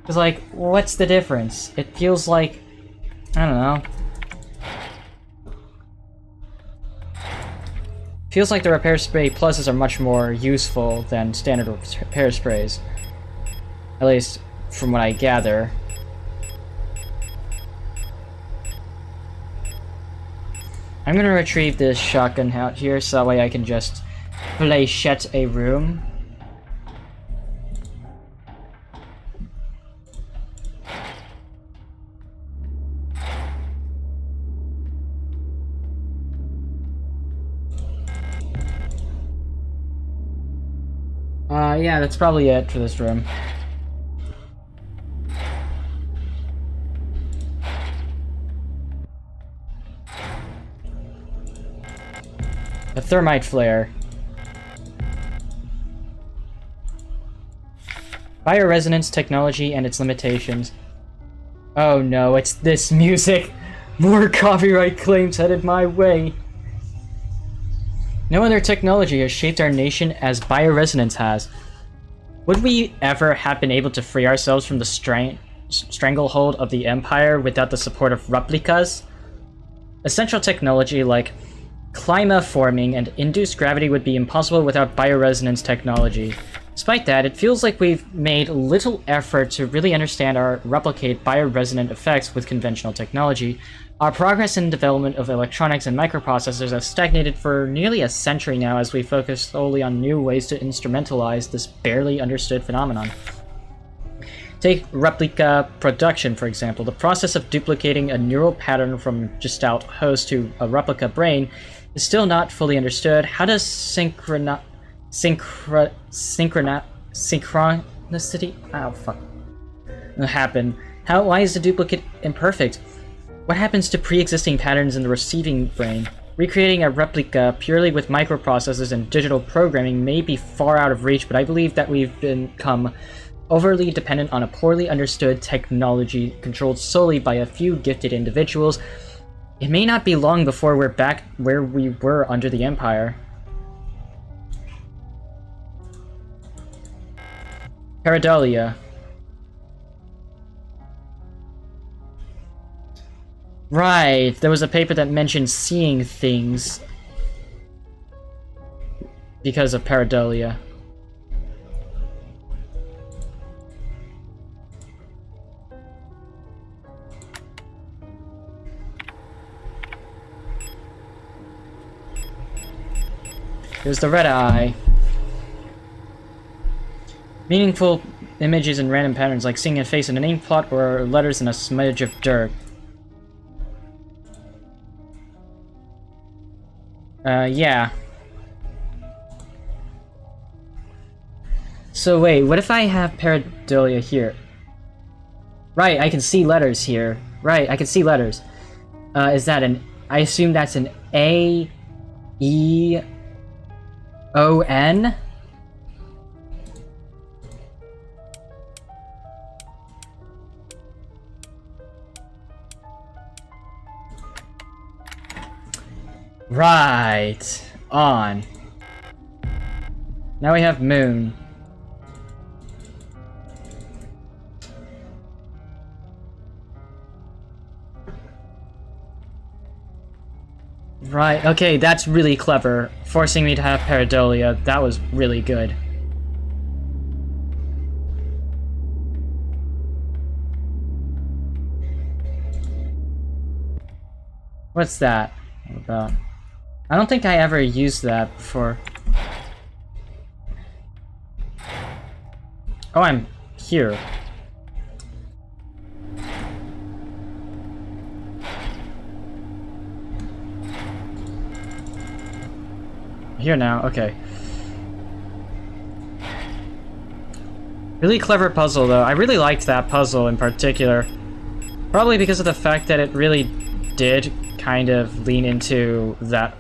Because, like, what's the difference? It feels like, I don't know. Feels like the repair spray pluses are much more useful than standard repair sprays. At least, from what I gather. I'm gonna retrieve this shotgun out here so that way I can just flechette a room. Yeah, that's probably it for this room. A thermite flare. Bioresonance technology and its limitations. Oh no, it's this music! More copyright claims headed my way! No other technology has shaped our nation as bioresonance has. Would we ever have been able to free ourselves from the stranglehold of the Empire without the support of replicas? Essential technology like climaforming and induced gravity would be impossible without bioresonance technology. Despite that, it feels like we've made little effort to really understand or replicate bioresonant effects with conventional technology. Our progress in development of electronics and microprocessors has stagnated for nearly a century now as we focus solely on new ways to instrumentalize this barely understood phenomenon. Take replica production, for example. The process of duplicating a neural pattern from Gestalt host to a replica brain is still not fully understood. How does synchronicity? Happen Why is the duplicate imperfect? What happens to pre-existing patterns in the receiving brain? Recreating a replica purely with microprocessors and digital programming may be far out of reach, but I believe that we've become overly dependent on a poorly understood technology controlled solely by a few gifted individuals. It may not be long before we're back where we were under the Empire. Pareidolia. Right, there was a paper that mentioned seeing things because of pareidolia. Here's the red eye. Meaningful images and random patterns, like seeing a face in an ink plot or letters in a smudge of dirt. Yeah. So wait, what if I have pareidolia here? Right, I can see letters here. Right, I can see letters. Is that an... I assume that's an A... E... O-N? Right. On. Now we have moon. Right, okay, that's really clever. Forcing me to have pareidolia, that was really good. What's that about? I don't think I ever used that before. Oh, I'm here. Here now, okay. Really clever puzzle, though. I really liked that puzzle in particular. Probably because of the fact that it really did kind of lean into that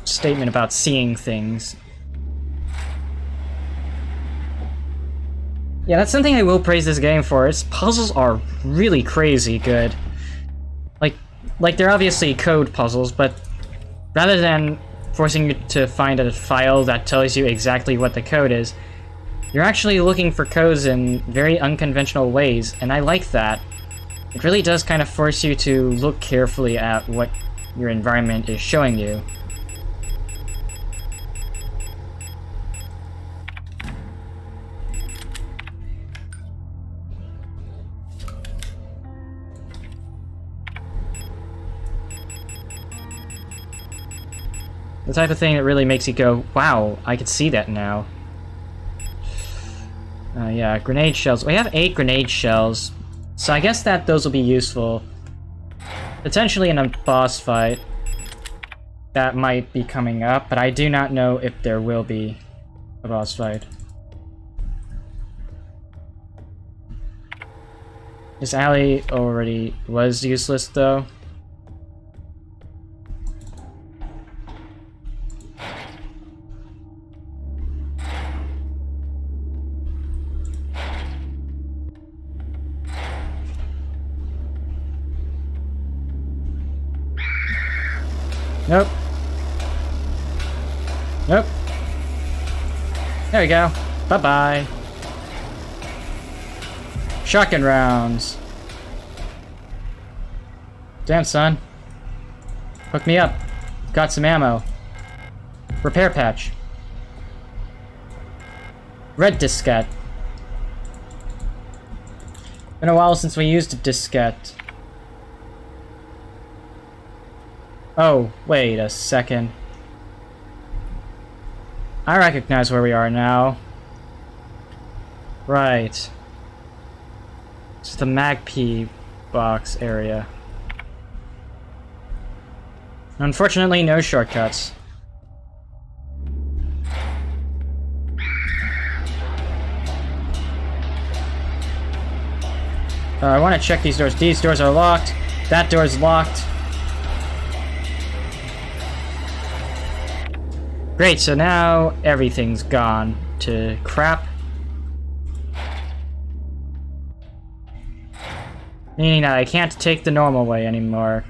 statement about seeing things. Yeah, that's something I will praise this game for. Its puzzles are really crazy good. Like they're obviously code puzzles, but rather than forcing you to find a file that tells you exactly what the code is, you're actually looking for codes in very unconventional ways, and I like that. It really does kind of force you to look carefully at what your environment is showing you. The type of thing that really makes you go, wow, I can see that now. Yeah, grenade shells. We have 8 grenade shells, so I guess that those will be useful. Potentially in a boss fight. That might be coming up, but I do not know if there will be a boss fight. This alley already was useless, though. Nope. Nope. There we go. Bye-bye. Shotgun rounds. Damn, son. Hook me up. Got some ammo. Repair patch. Red diskette. Been a while since we used a diskette. Oh, wait a second. I recognize where we are now. Right. It's the MagP box area. Unfortunately, no shortcuts. I want to check these doors. These doors are locked. That door is locked. Great, so now everything's gone to crap. Meaning that I can't take the normal way anymore.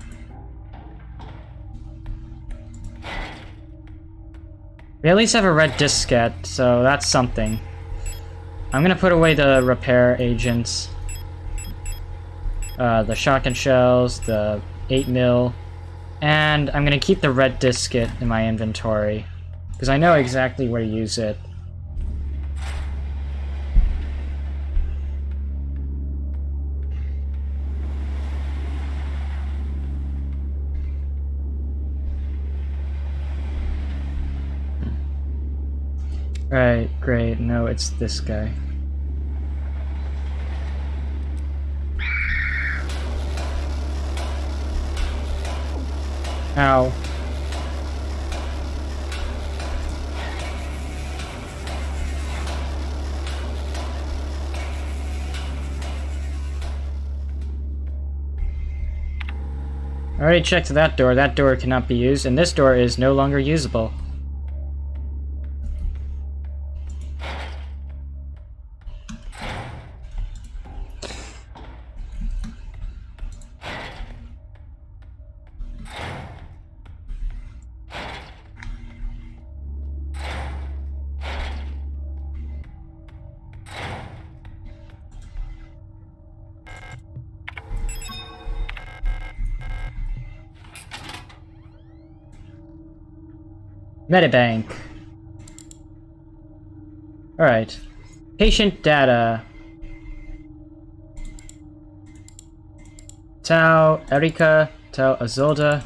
We at least have a red diskette, so that's something. I'm gonna put away the repair agents. The shotgun shells, the 8mm, and I'm gonna keep the red diskette in my inventory. Because I know exactly where to use it. Right, great. No, it's this guy. Ow. I already checked that door. That door cannot be used, and this door is no longer usable. Medibank. Alright. Patient data. Tau Erika, Tau Azolda.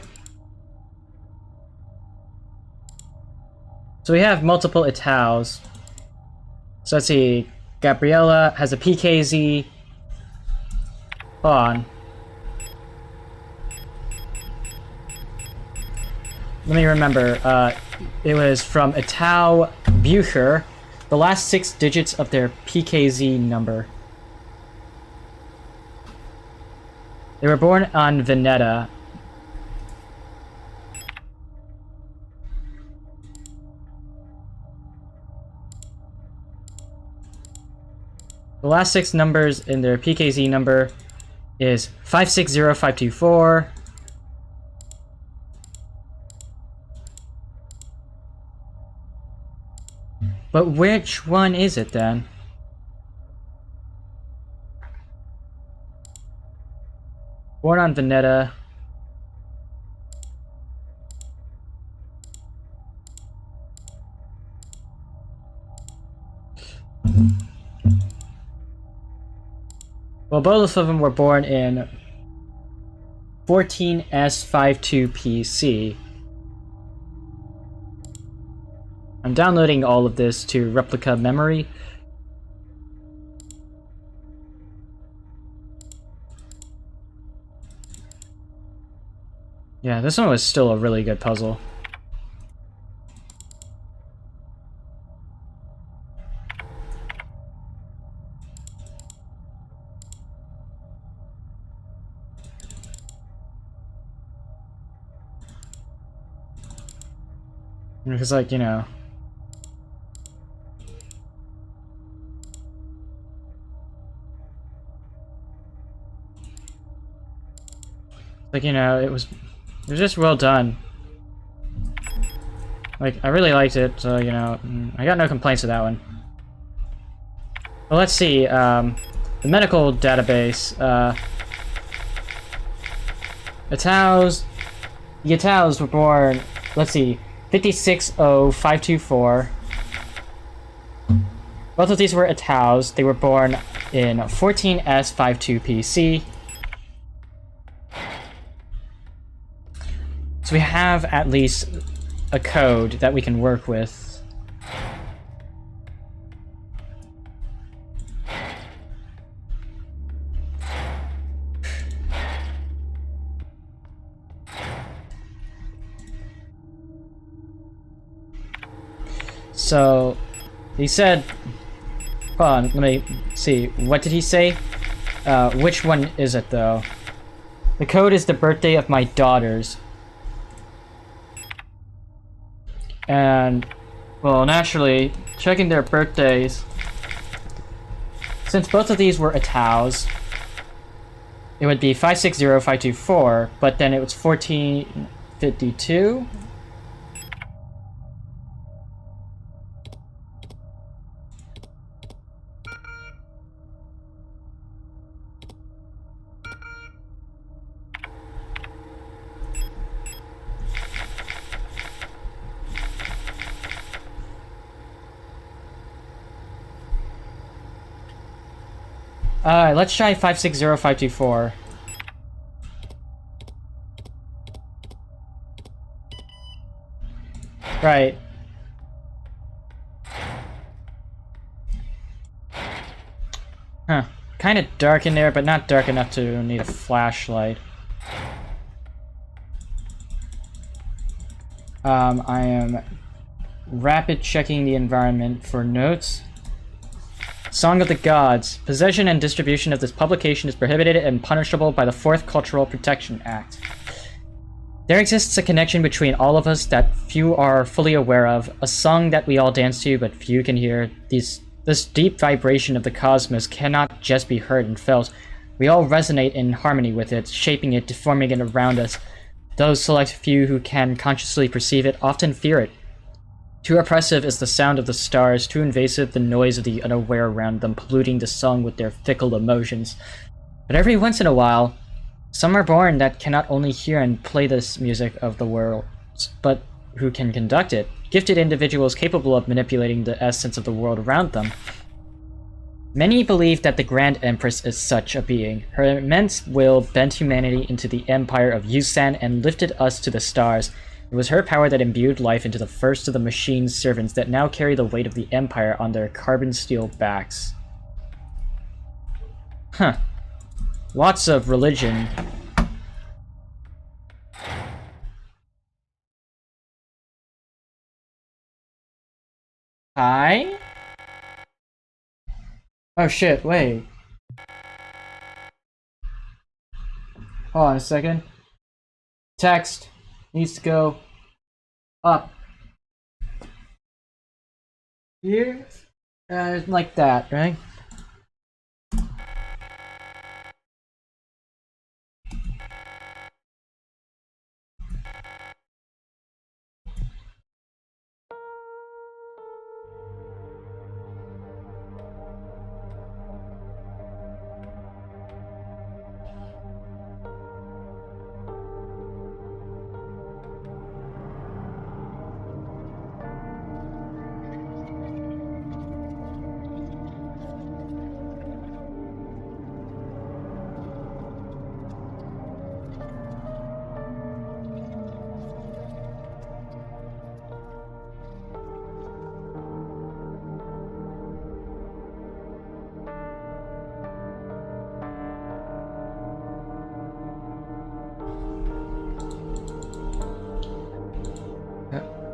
So we have multiple Itaus. So let's see. Gabriella has a PKZ. Hold on. Let me remember. It was from Itau Bucher, the last 6 digits of their PKZ number. They were born on Veneta. The last 6 numbers in their PKZ number is 560524. But which one is it then? Born on Veneta. Well, both of them were born in 14S52PC. I'm downloading all of this to replica memory. Yeah, this one was still a really good puzzle. Because, like, you know... Like, you know, it was just well done. Like, I really liked it, so, you know, I got no complaints with that one. Well, let's see, the medical database, the Itaus were born, let's see, 560524. Both of these were Itaus. They were born in 14S52PC. So we have at least a code that we can work with. So he said, hold on, let me see, what did he say? Which one is it, though? The code is the birthday of my daughters. And, well, naturally, checking their birthdays, since both of these were Itaos, it would be 560524, but then it was 1452. Alright, let's try 560524. Right. Huh. Kind of dark in there, but not dark enough to need a flashlight. I am rapid checking the environment for notes. Song of the Gods. Possession and distribution of this publication is prohibited and punishable by the 4th Cultural Protection Act. There exists a connection between all of us that few are fully aware of, a song that we all dance to but few can hear. This deep vibration of the cosmos cannot just be heard and felt. We all resonate in harmony with it, shaping it, deforming it around us. Those select few who can consciously perceive it often fear it. Too oppressive is the sound of the stars, too invasive the noise of the unaware around them, polluting the song with their fickle emotions. But every once in a while, some are born that cannot only hear and play this music of the world, but who can conduct it. Gifted individuals capable of manipulating the essence of the world around them. Many believe that the Grand Empress is such a being. Her immense will bent humanity into the empire of Yusan and lifted us to the stars. It was her power that imbued life into the first of the machine's servants that now carry the weight of the Empire on their carbon steel backs. Huh. Lots of religion. Hi? Oh shit, wait. Hold on a second. Text needs to go up. Here? Like that, right?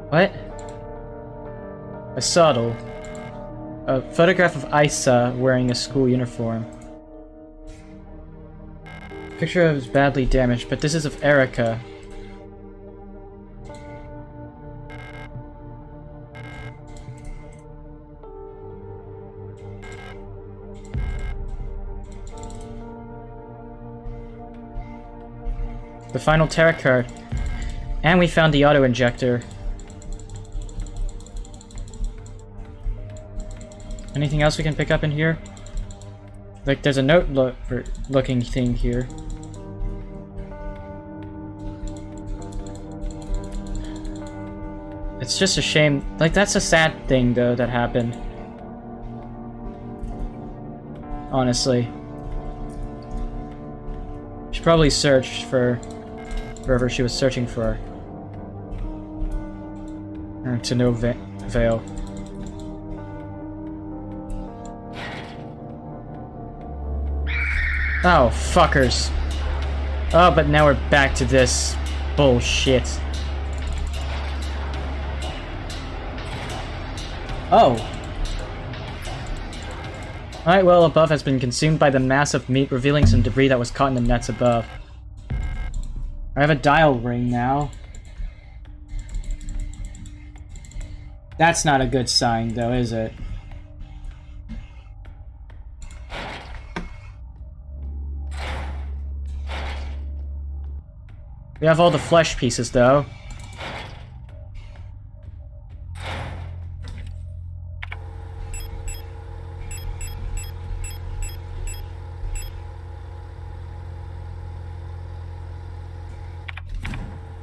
What? A subtle. A photograph of Isa wearing a school uniform. Picture of is badly damaged, but this is of Erica. The final tarot card. And we found the auto-injector. Anything else we can pick up in here? Like, there's a note looking thing here. It's just a shame. Like, that's a sad thing, though, that happened. Honestly. She probably searched for wherever she was searching for. To no avail. Oh, fuckers. Oh, but now we're back to this bullshit. Oh. Alright, well, above has been consumed by the mass of meat, revealing some debris that was caught in the nets above. I have a dial ring now. That's not a good sign, though, is it? We have all the flesh pieces, though.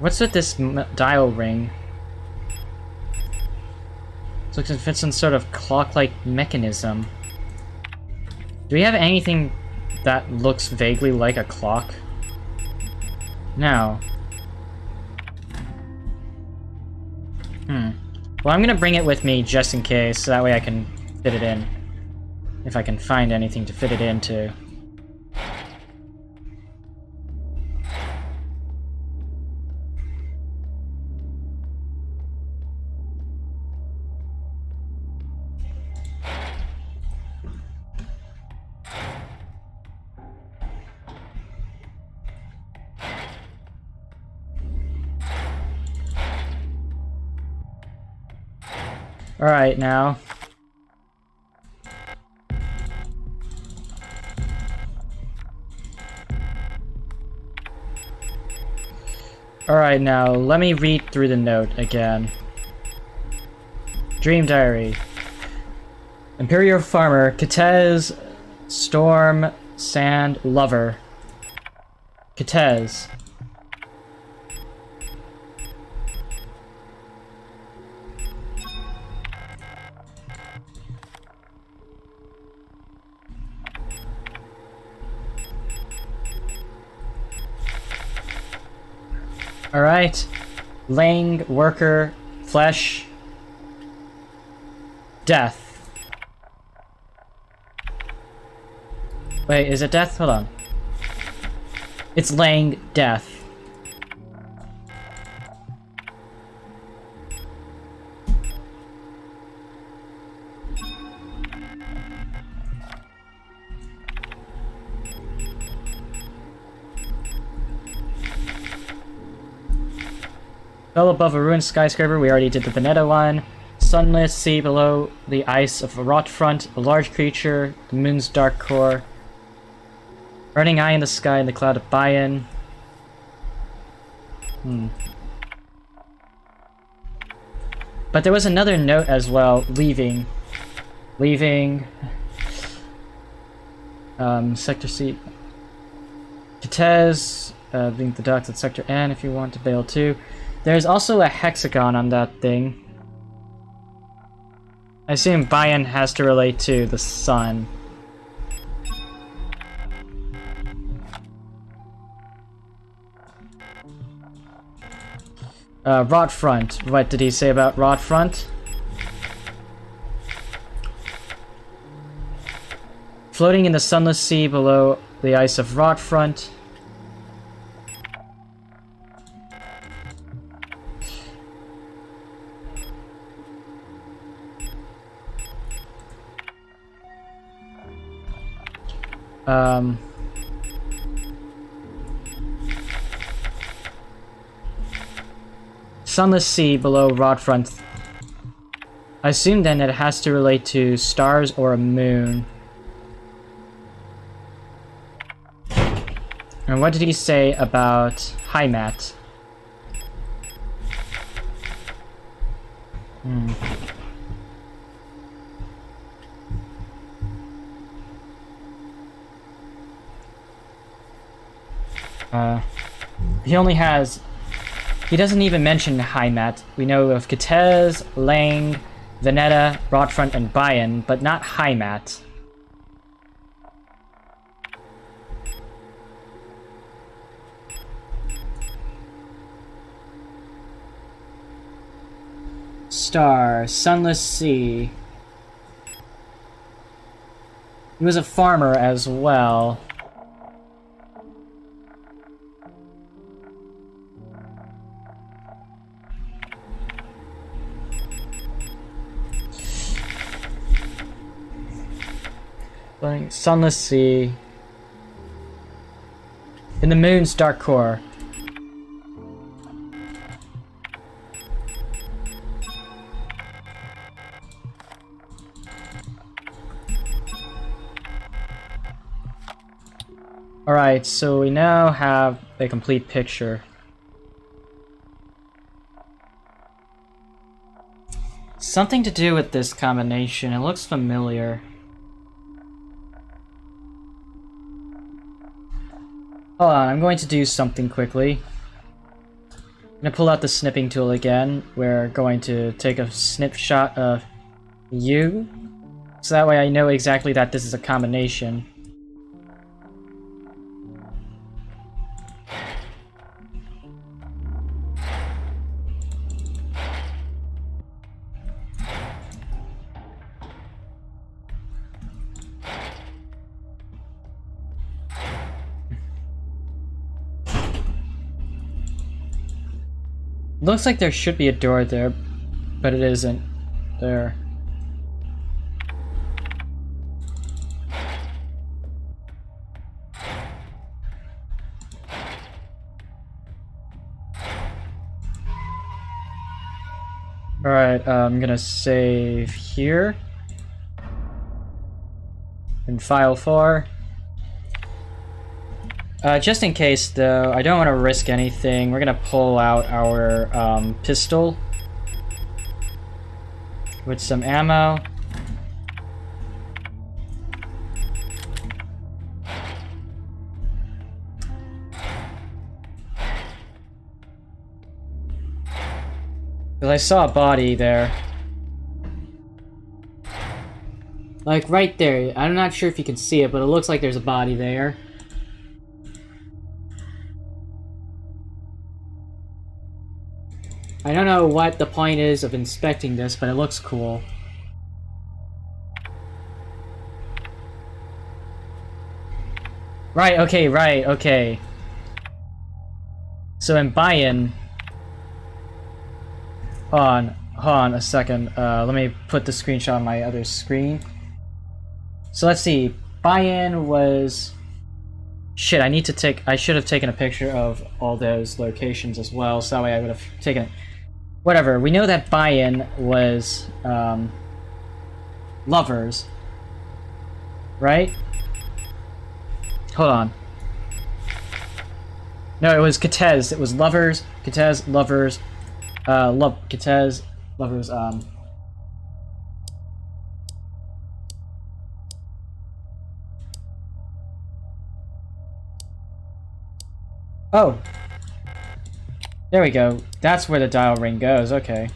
What's with this dial ring? It looks like it fits some sort of clock-like mechanism. Do we have anything that looks vaguely like a clock? No. Well, I'm gonna bring it with me just in case, so that way I can fit it in. If I can find anything to fit it into. Alright, now. Alright, now, let me read through the note again. Dream Diary. Imperial Farmer, Kitez, Storm, Sand, Lover. Kitez. Alright. Lang, Worker, Flesh, Death. Wait, is it Death? Hold on. It's Lang, Death. Fell above a ruined skyscraper, we already did the Veneta one. Sunless sea below the ice of a rot front, a large creature, the moon's dark core. Burning eye in the sky and the cloud of Bayan. But there was another note as well, leaving. Leaving. Sector C. Kitez, link the docks at Sector N if you want to bail too. There's also a hexagon on that thing. I assume Bayan has to relate to the sun. Rot Front. What did he say about Rot Front? Floating in the sunless sea below the ice of Rot Front. Sunless sea below Rot Front. I assume then that it has to relate to stars or a moon. And what did he say about Heimat? He only has... He doesn't even mention Heimat. We know of Kitez, Lang, Veneta, Rotfront, and Bayan, but not Heimat. Star, Sunless Sea. He was a farmer as well. Sunless Sea. In the moon's dark core. Alright, so we now have a complete picture. Something to do with this combination. It looks familiar. Hold on, I'm going to do something quickly. I'm gonna pull out the snipping tool again. We're going to take a snip shot of you. So that way I know exactly that this is a combination. Looks like there should be a door there, but it isn't there. Alright, I'm gonna save here. In file 4. Just in case, though, I don't want to risk anything. We're gonna pull out our pistol with some ammo. Because I saw a body there. Like right there. I'm not sure if you can see it, but it looks like there's a body there. I don't know what the point is of inspecting this, but it looks cool. Right, okay. So in buy-in... Hold on a second. Let me put the screenshot on my other screen. So let's see. Buy-in was... Shit, I should have taken a picture of all those locations as well, so that way I would have taken it. Whatever, we know that buy-in was, Lovers. Right? Hold on. No, it was Kitez. It was Lovers, Kitez, Lovers, Kitez, Lovers, Oh! There we go. That's where the dial ring goes, okay.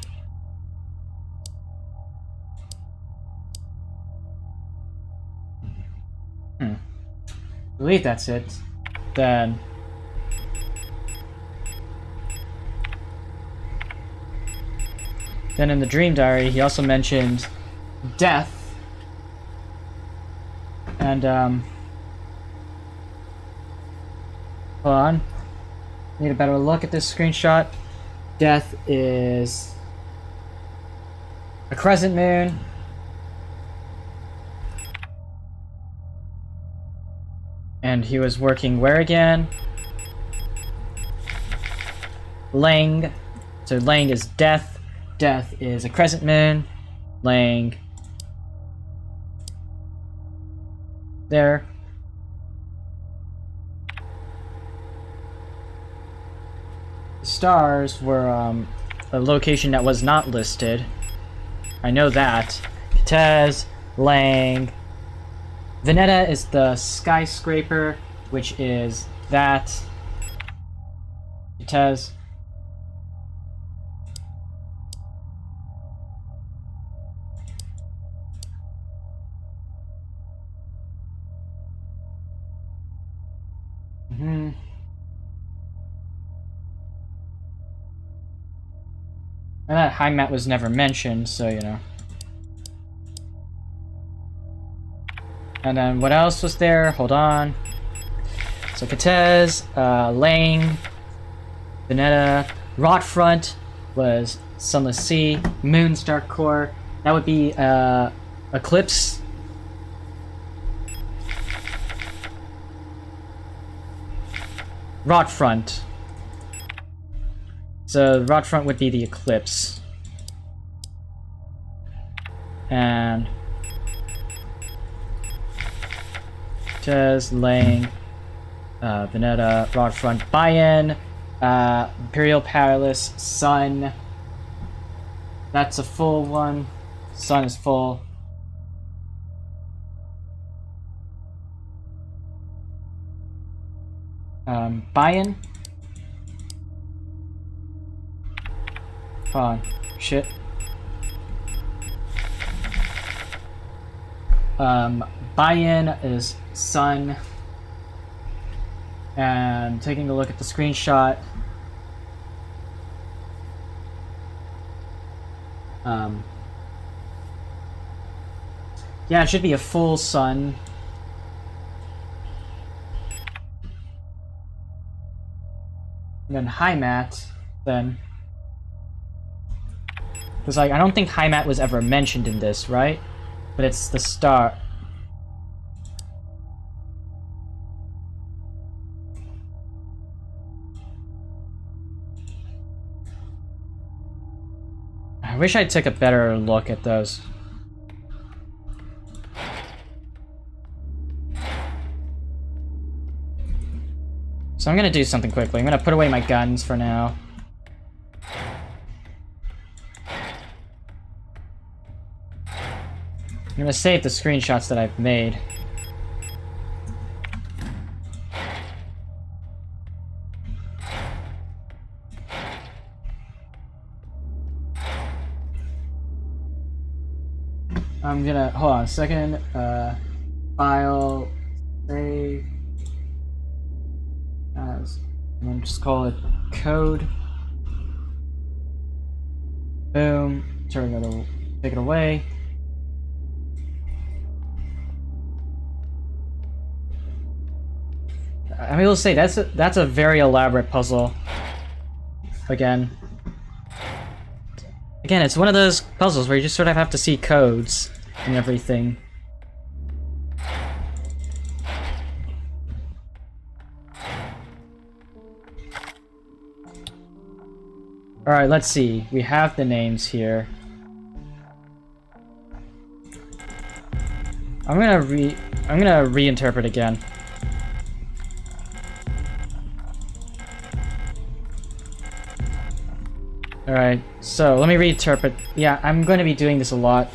I believe that's it. Then... Then in the dream diary, he also mentioned death. And, hold on. Need a better look at this screenshot. Death is a crescent moon. And he was working where again? Lang. So Lang is death. Death is a crescent moon. Lang. There. Stars were a location that was not listed. I know that. Kitez, Lang. Veneta is the skyscraper, which is that. Kitez. And that high mat was never mentioned, so you know. And then what else was there? Hold on. So Kitez, Lang, Veneta, Rotfront was Sunless Sea, Moon's Dark Core. That would be Eclipse. rot front. So rot front would be the eclipse. And Tez, Lang, Veneta, rot front, buy-in, Imperial Palace, Sun. That's a full one. Sun is full. Buy-in. Hold on. Shit. Buy-in is Sun. And taking a look at the screenshot. Yeah, it should be a full Sun. And then high mat, then. Because like I don't think high mat was ever mentioned in this, right? But it's the start. I wish I took a better look at those. So I'm gonna do something quickly. I'm gonna put away my guns for now. I'm gonna save the screenshots that I've made. I'm gonna hold on a second. File, save as, and then just call it code. Boom. Take it away. I will say that's a very elaborate puzzle. Again, it's one of those puzzles where you just sort of have to see codes and everything. Alright, let's see. We have the names here. I'm gonna reinterpret again. Alright, so let me reinterpret. Yeah, I'm going to be doing this a lot.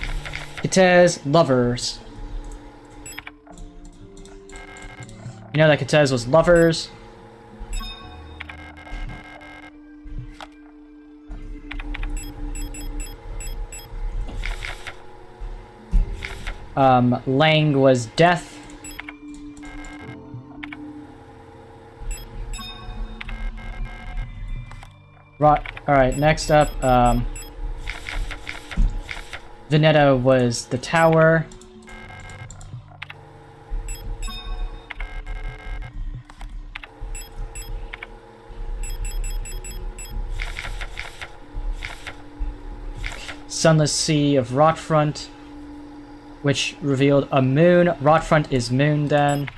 Kitez, lovers. You know that Kitez was lovers. Lang was death. Alright, next up, Veneta was the tower. Sunless Sea of Rotfront, which revealed a moon. Rotfront is moon then.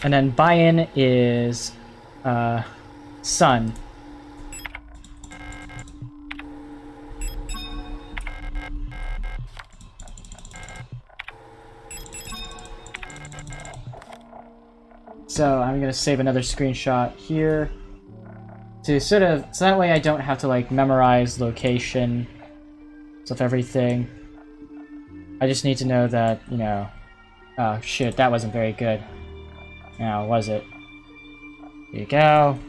And then buy-in is sun. So I'm gonna save another screenshot here to sort of, so that way I don't have to like memorize location of everything. I just need to know that, you know, oh shit, that wasn't very good. Now, was it? Here you go.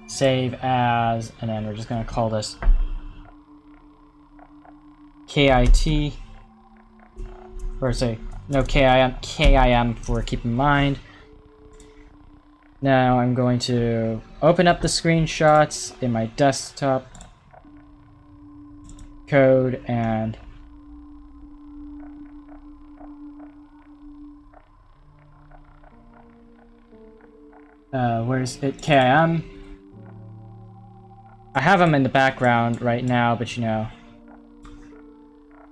Save as, and then we're just gonna call this KIT. Or say, no, KIM for keep in mind. Now I'm going to open up the screenshots in my desktop code and Where's it? Okay, I have them in the background right now, but you know.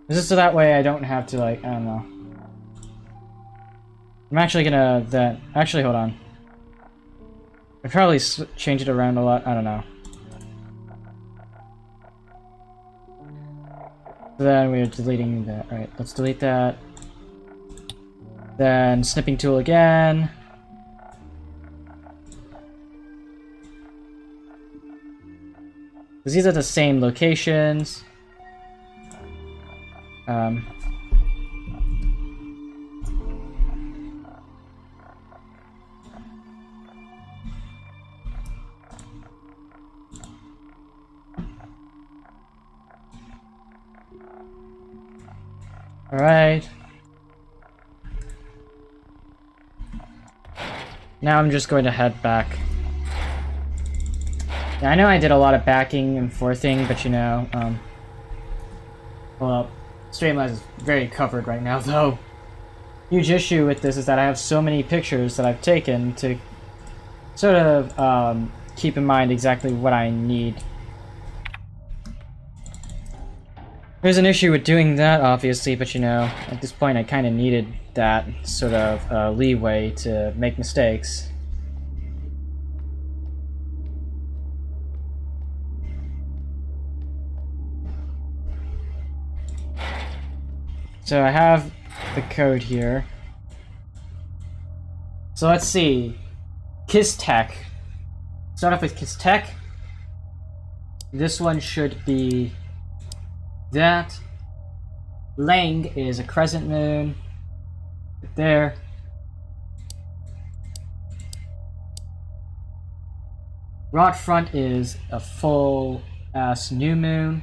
This is so that way I don't have to, like, I don't know. I'm actually gonna, actually, hold on. I probably change it around a lot, I don't know. Then we're deleting that. Alright, let's delete that. Then snipping tool again. Because these are the same locations. Alright. Now I'm just going to head back. Yeah, I know I did a lot of backing and forthing, but you know, well, Streamlabs is very covered right now, though. Huge issue with this is that I have so many pictures that I've taken to sort of keep in mind exactly what I need. There's an issue with doing that, obviously, but you know, at this point I kind of needed that sort of leeway to make mistakes. So I have the code here. So let's see. Kiss Tech. Start off with Kiss Tech. This one should be that. Lang is a crescent moon. Right there. Rot Front is a full ass new moon.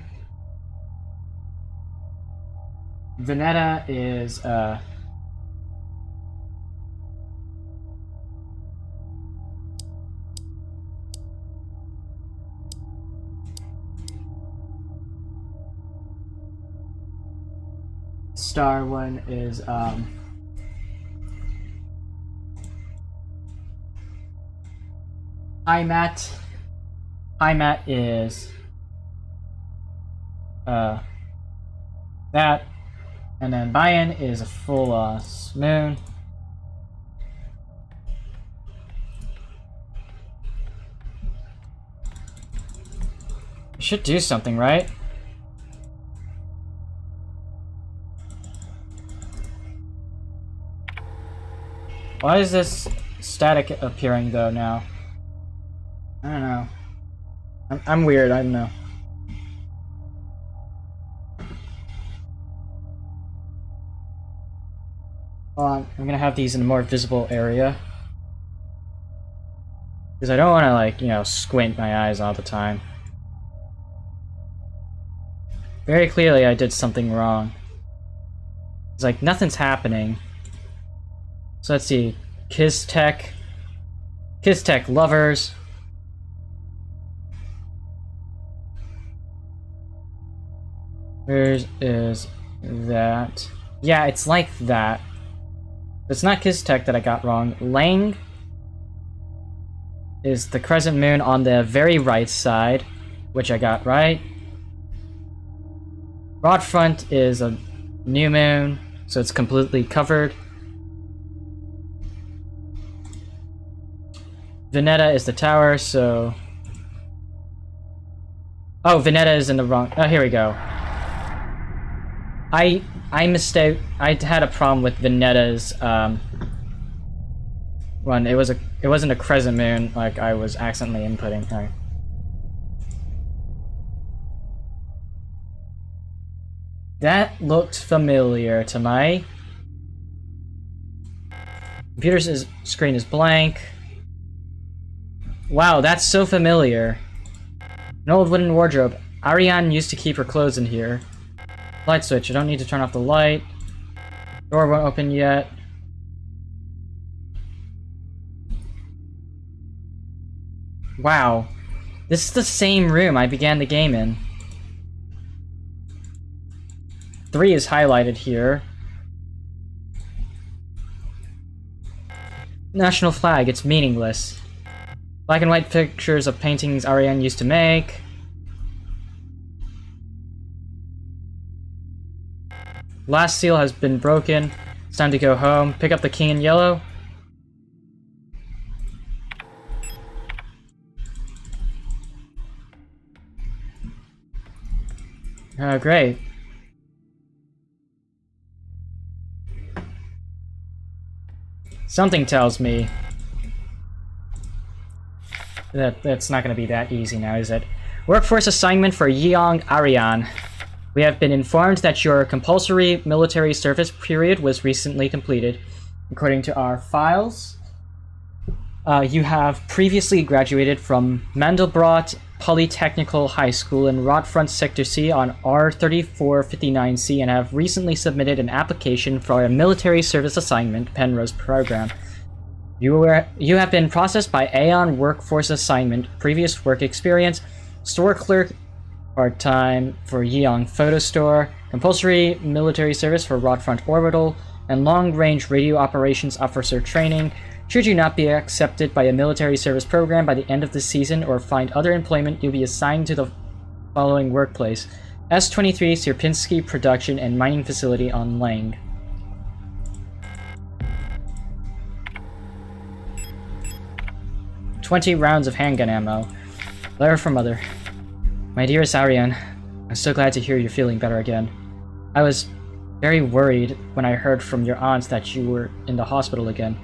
Veneta is star one is IMAT. IMAT is that. And then Bayan is a full moon. It should do something, right? Why is this static appearing though now? I don't know. I'm weird, I don't know. I'm gonna have these in a more visible area. Because I don't want to, like, you know, squint my eyes all the time. Very clearly I did something wrong. It's like, nothing's happening. So let's see. Kiss Tech. Kiss Tech Lovers. Where is that? Yeah, it's like that. It's not Kiss Tech that I got wrong. Lang is the crescent moon on the very right side, which I got right. Rod Front is a new moon, so it's completely covered. Veneta is the tower, so... Oh, Veneta is in the wrong... Oh, here we go. I had a problem with Veneta's one. It wasn't a crescent moon like I was accidentally inputting. All right. That looked familiar to my computer's screen is blank. Wow, that's so familiar. An old wooden wardrobe. Ariane used to keep her clothes in here. Light switch. I don't need to turn off the light. Door won't open yet. Wow. This is the same room I began the game in. 3 is highlighted here. National flag. It's meaningless. Black and white pictures of paintings Ariane used to make. Last seal has been broken. It's time to go home. Pick up the king in yellow. Oh, great. Something tells me that it's not going to be that easy now, is it? Workforce assignment for Yeong Ariane. We have been informed that your compulsory military service period was recently completed. According to our files, you have previously graduated from Mandelbrot Polytechnical High School in Rodfront Sector C on R3459C and have recently submitted an application for a military service assignment Penrose program. You have been processed by Aeon Workforce Assignment, previous work experience, store clerk, part-time for Yeong Photo Store, compulsory military service for Rodfront Orbital, and long-range radio operations officer training. Should you not be accepted by a military service program by the end of the season or find other employment, you'll be assigned to the following workplace: S23 Sierpinski Production and Mining Facility on Lang. $20 rounds of handgun ammo. Letter from Mother. My dearest Ariane, I'm so glad to hear you're feeling better again. I was very worried when I heard from your aunt that you were in the hospital again.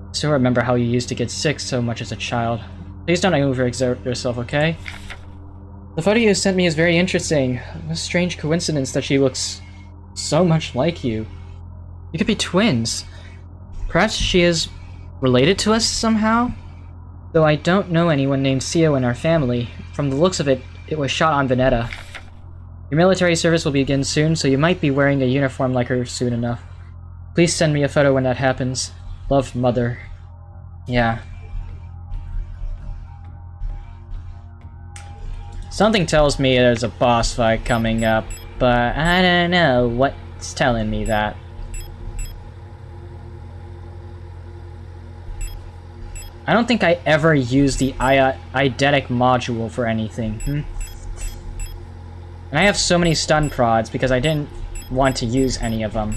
I still remember how you used to get sick so much as a child. Please don't overexert yourself, okay? The photo you sent me is very interesting. What a strange coincidence that she looks so much like you. You could be twins. Perhaps she is related to us somehow? Though I don't know anyone named Sio in our family. From the looks of it, it was shot on Veneta. Your military service will begin soon, so you might be wearing a uniform like her soon enough. Please send me a photo when that happens. Love, Mother. Yeah. Something tells me there's a boss fight coming up, but I don't know what's telling me that. I don't think I ever used the eidetic module for anything. And I have so many stun prods because I didn't want to use any of them.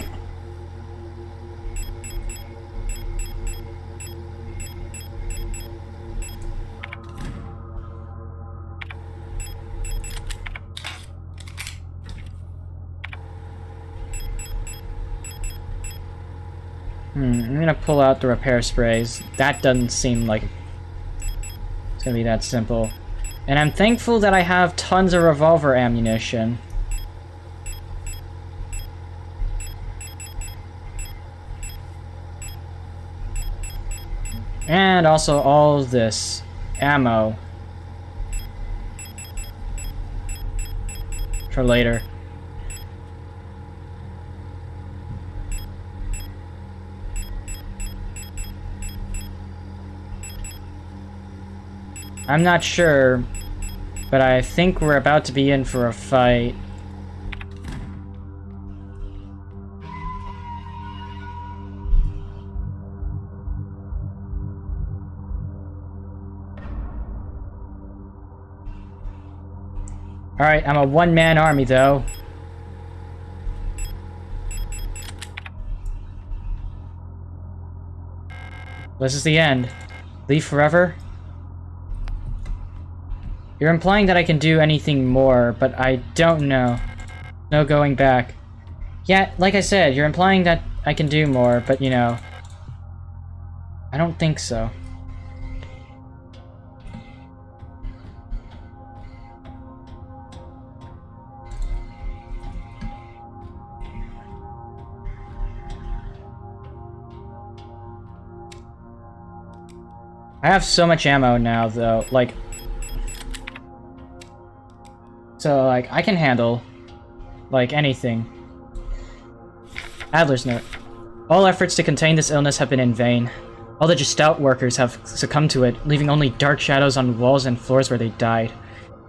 I'm gonna pull out the repair sprays. That doesn't seem like it's gonna be that simple. And I'm thankful that I have tons of revolver ammunition. And also all this ammo for later. I'm not sure, but I think we're about to be in for a fight. Alright, I'm a one-man army, though. This is the end. Leave forever? You're implying that I can do anything more, but I don't know. No going back. Yeah, like I said, you're implying that I can do more, but you know, I don't think so. I have so much ammo now, though, like... So, like, I can handle, like, anything. Adler's note. All efforts to contain this illness have been in vain. All the Gestalt workers have succumbed to it, leaving only dark shadows on walls and floors where they died.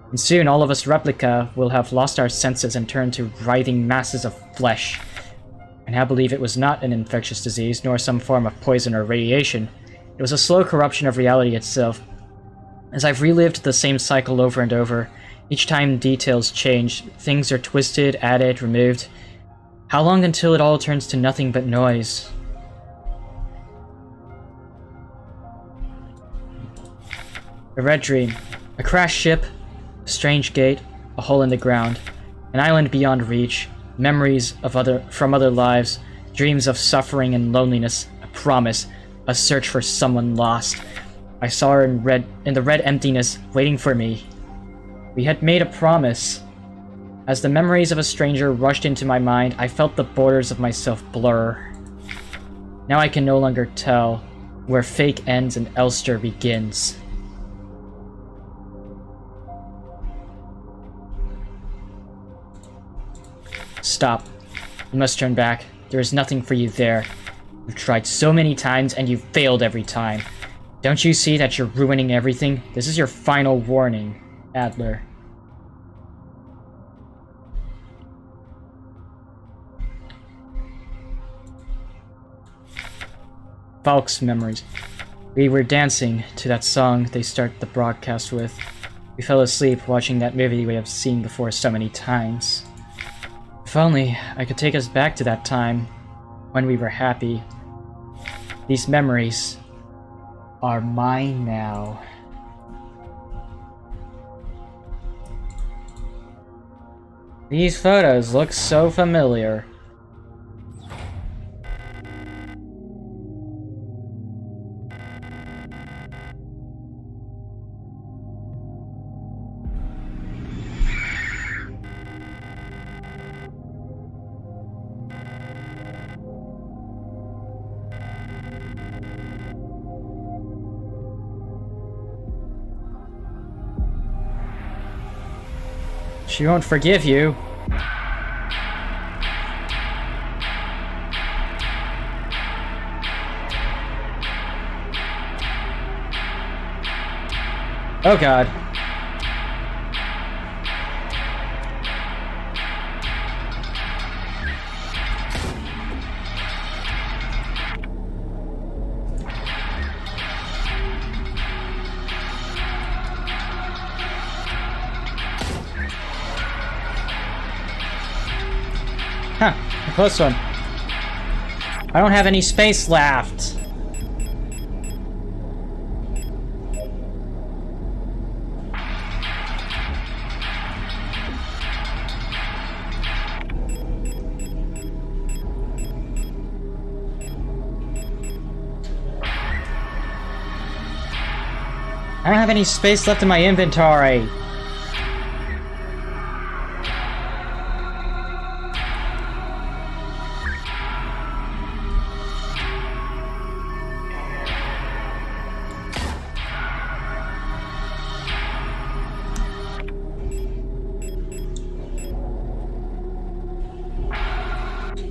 And soon all of us replica will have lost our senses and turned to writhing masses of flesh. I now believe it was not an infectious disease, nor some form of poison or radiation. It was a slow corruption of reality itself. As I've relived the same cycle over and over, each time details change, things are twisted, added, removed. How long until it all turns to nothing but noise? A red dream. A crashed ship, a strange gate, a hole in the ground, an island beyond reach, memories of from other lives, dreams of suffering and loneliness, a promise, a search for someone lost. I saw her in the red emptiness, waiting for me. We had made a promise. As the memories of a stranger rushed into my mind, I felt the borders of myself blur. Now I can no longer tell where fake ends and Elster begins. Stop. You must turn back. There is nothing for you there. You've tried so many times and you've failed every time. Don't you see that you're ruining everything? This is your final warning, Adler. Falk's memories. We were dancing to that song they start the broadcast with. We fell asleep watching that movie we have seen before so many times. If only I could take us back to that time when we were happy. These memories are mine now. These photos look so familiar. She won't forgive you. Oh God. Huh, a close one. I don't have any space left. I don't have any space left in my inventory.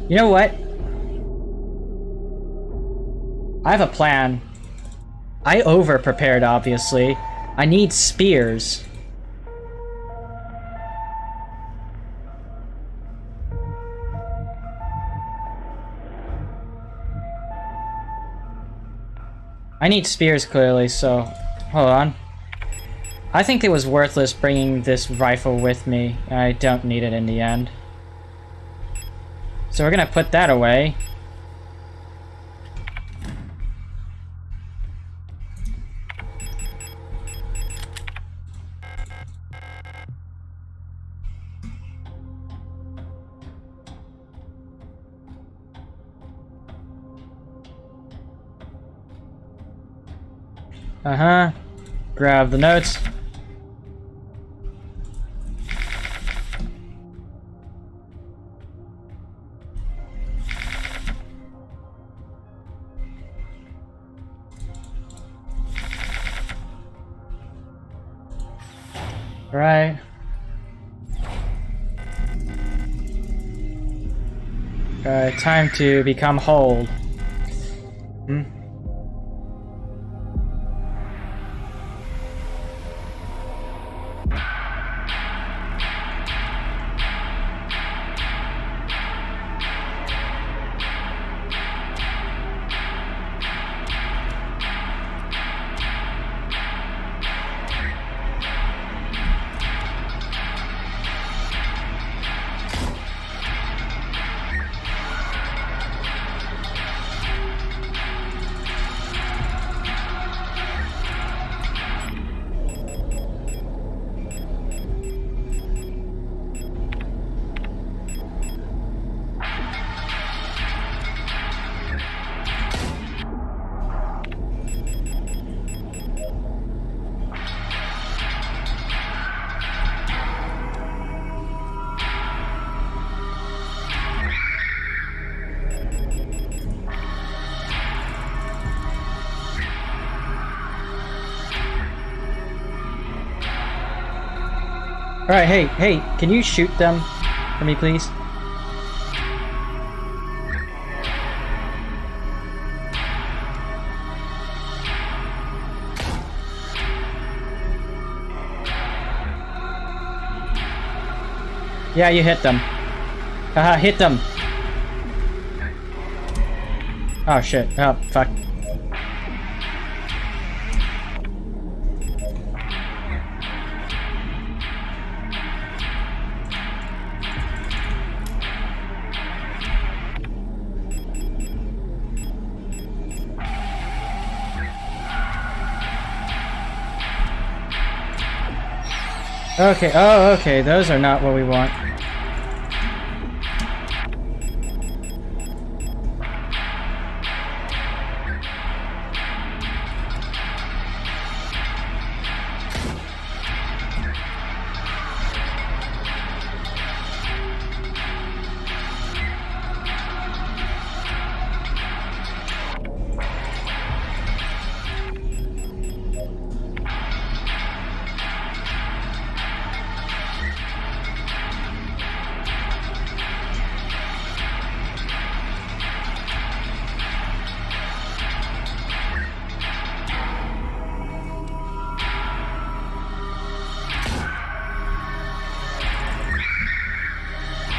You know what? I have a plan. I over-prepared, obviously. I need spears. I need spears, clearly, so... Hold on. I think it was worthless bringing this rifle with me. I don't need it in the end. So we're gonna put that away. Uh-huh. Grab the notes. Right. Time to become whole. Hmm? Alright, hey, can you shoot them for me, please? Yeah, you hit them. Haha, hit them! Oh shit, oh fuck. Okay, oh, okay, those are not what we want.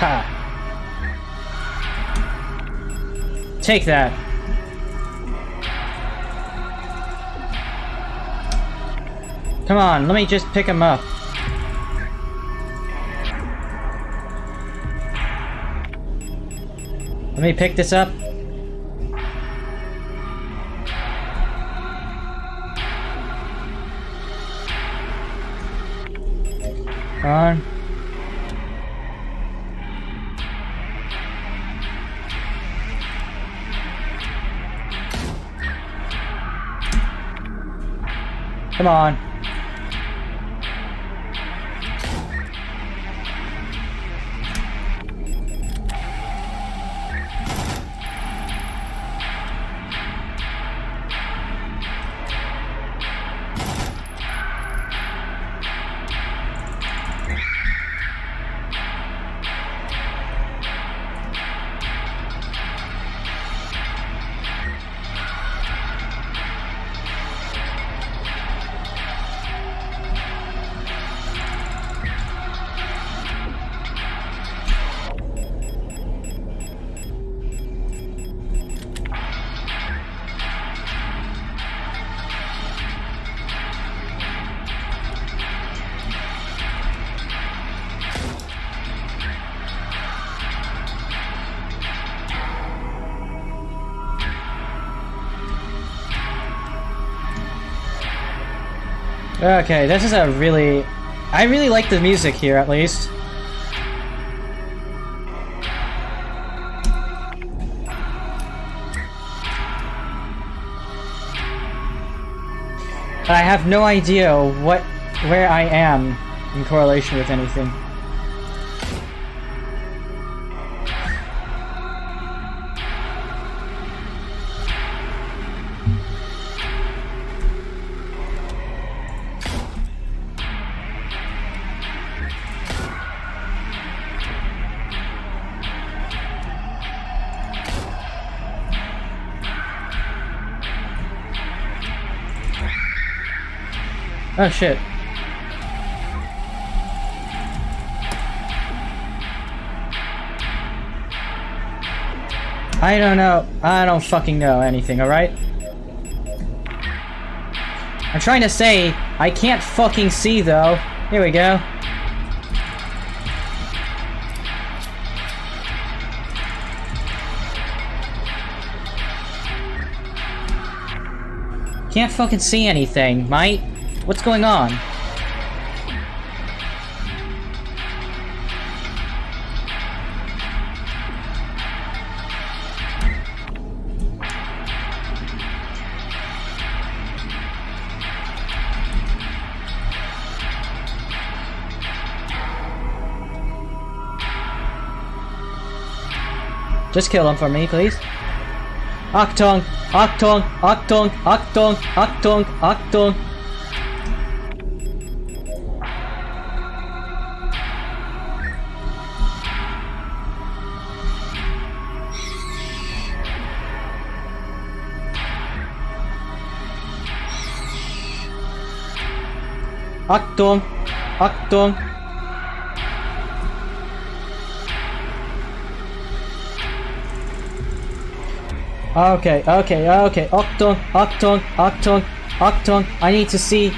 Ha! Take that! Come on, let me just pick him up. Let me pick this up. Come on. Come on. Okay, this is a really... I really like the music here, at least. I have no idea where I am in correlation with anything. Oh shit. I don't know. I don't fucking know anything, alright? I'm trying to say, I can't fucking see though. Here we go. Can't fucking see anything, mate. What's going on? Just kill him for me, please. Achtung! Achtung! Achtung! Achtung! Achtung! Achtung! Achtung! Achtung! Okay. Achtung! Achtung! Achtung! Achtung! I need to see.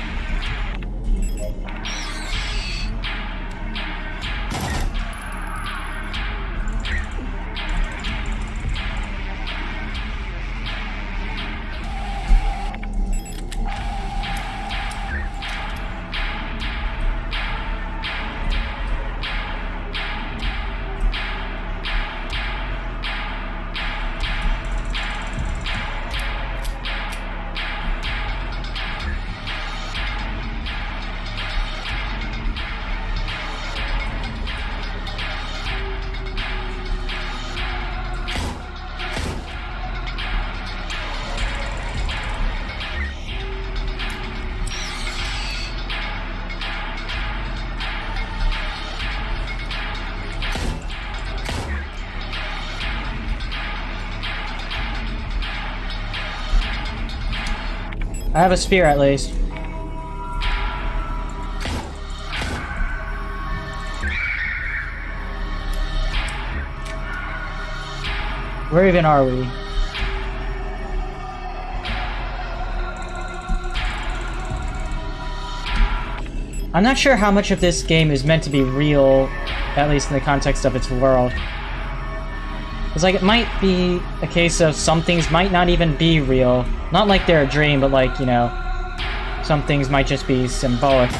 I have a spear at least. Where even are we? I'm not sure how much of this game is meant to be real, at least in the context of its world. It's like, it might be a case of some things might not even be real. Not like they're a dream, but like, you know, some things might just be symbolic.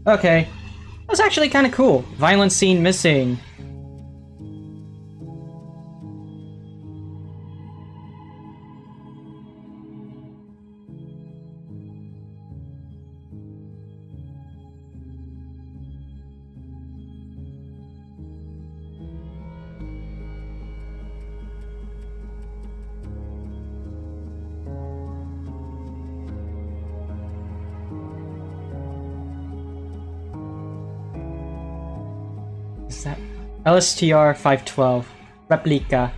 Okay. That's actually kind of cool. Violent scene missing. Is that LSTR 512 replica?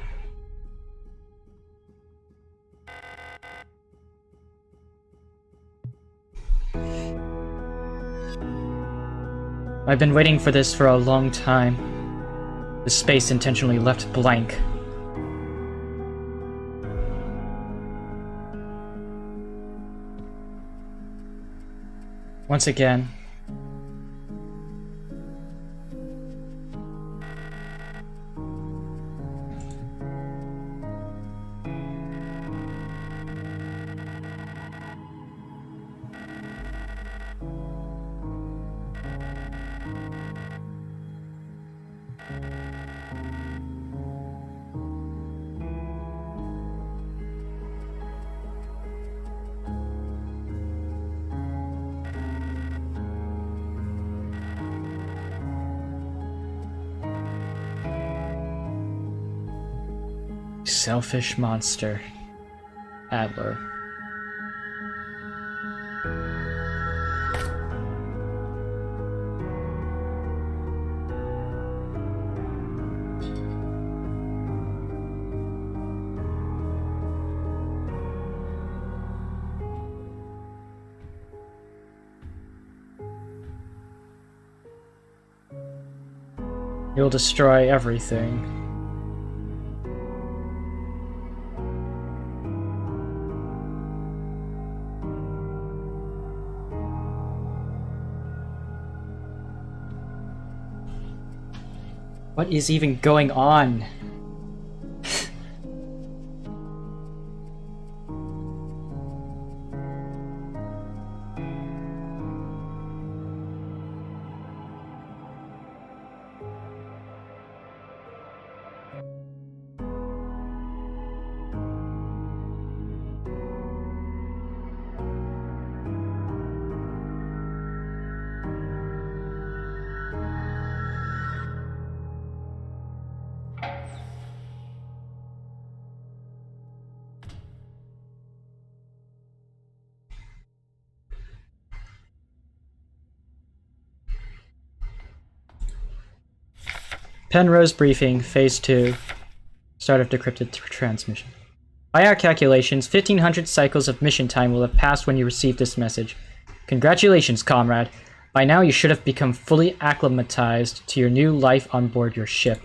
I've been waiting for this for a long time. The space intentionally left blank. Once again. Selfish monster. Adler. You'll destroy everything. What is even going on? Penrose briefing, phase 2. Start of decrypted transmission. By our calculations, 1500 cycles of mission time will have passed when you received this message. Congratulations, comrade. By now you should have become fully acclimatized to your new life on board your ship.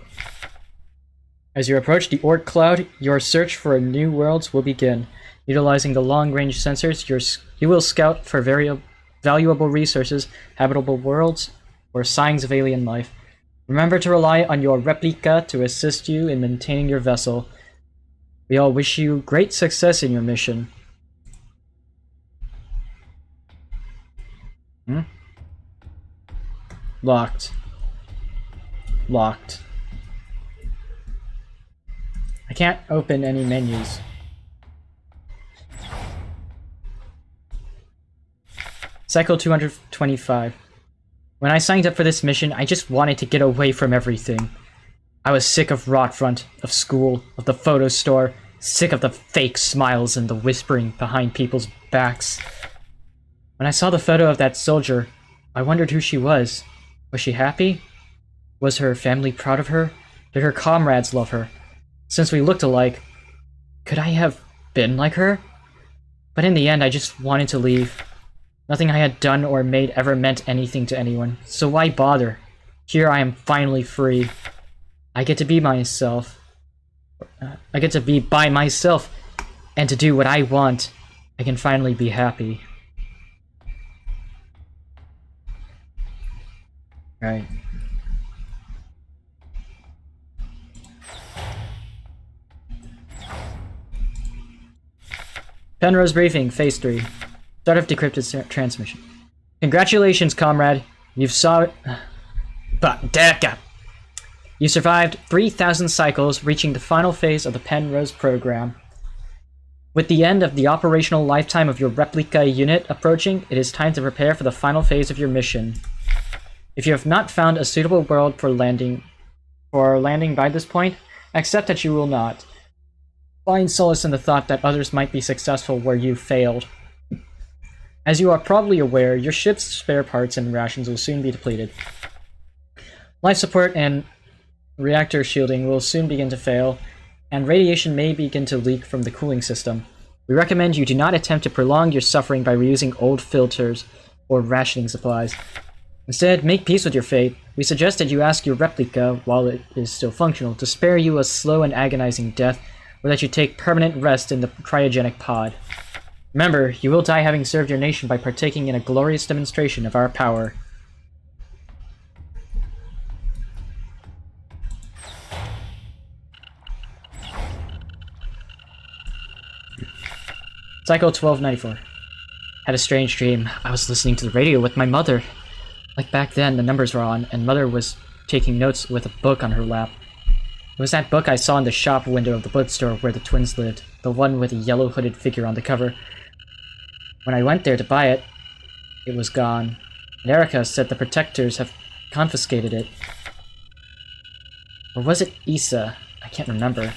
As you approach the Oort Cloud, your search for new worlds will begin. Utilizing the long-range sensors, you will scout for valuable resources, habitable worlds, or signs of alien life. Remember to rely on your replica to assist you in maintaining your vessel. We all wish you great success in your mission. Locked. Locked. I can't open any menus. Cycle 225. When I signed up for this mission, I just wanted to get away from everything. I was sick of Rockfront, of school, of the photo store, sick of the fake smiles and the whispering behind people's backs. When I saw the photo of that soldier, I wondered who she was. Was she happy? Was her family proud of her? Did her comrades love her? Since we looked alike, could I have been like her? But in the end, I just wanted to leave. Nothing I had done or made ever meant anything to anyone, so why bother? Here I am finally free. I get to be myself. I get to be by myself and to do what I want. I can finally be happy. Right. Penrose briefing, phase 3. Start of decrypted transmission. Congratulations, comrade. You survived 3,000 cycles, reaching the final phase of the Penrose program. With the end of the operational lifetime of your replica unit approaching, it is time to prepare for the final phase of your mission. If you have not found a suitable world for landing by this point, accept that you will not. Find solace in the thought that others might be successful where you failed. As you are probably aware, your ship's spare parts and rations will soon be depleted. Life support and reactor shielding will soon begin to fail, and radiation may begin to leak from the cooling system. We recommend you do not attempt to prolong your suffering by reusing old filters or rationing supplies. Instead, make peace with your fate. We suggest that you ask your replica, while it is still functional, to spare you a slow and agonizing death, or that you take permanent rest in the cryogenic pod. Remember, you will die having served your nation by partaking in a glorious demonstration of our power. Cycle 1294. Had a strange dream. I was listening to the radio with my mother. Like back then, the numbers were on, and Mother was taking notes with a book on her lap. It was that book I saw in the shop window of the bookstore where the twins lived, the one with a yellow hooded figure on the cover. When I went there to buy it, it was gone, and Erica said the protectors have confiscated it. Or was it Issa? I can't remember.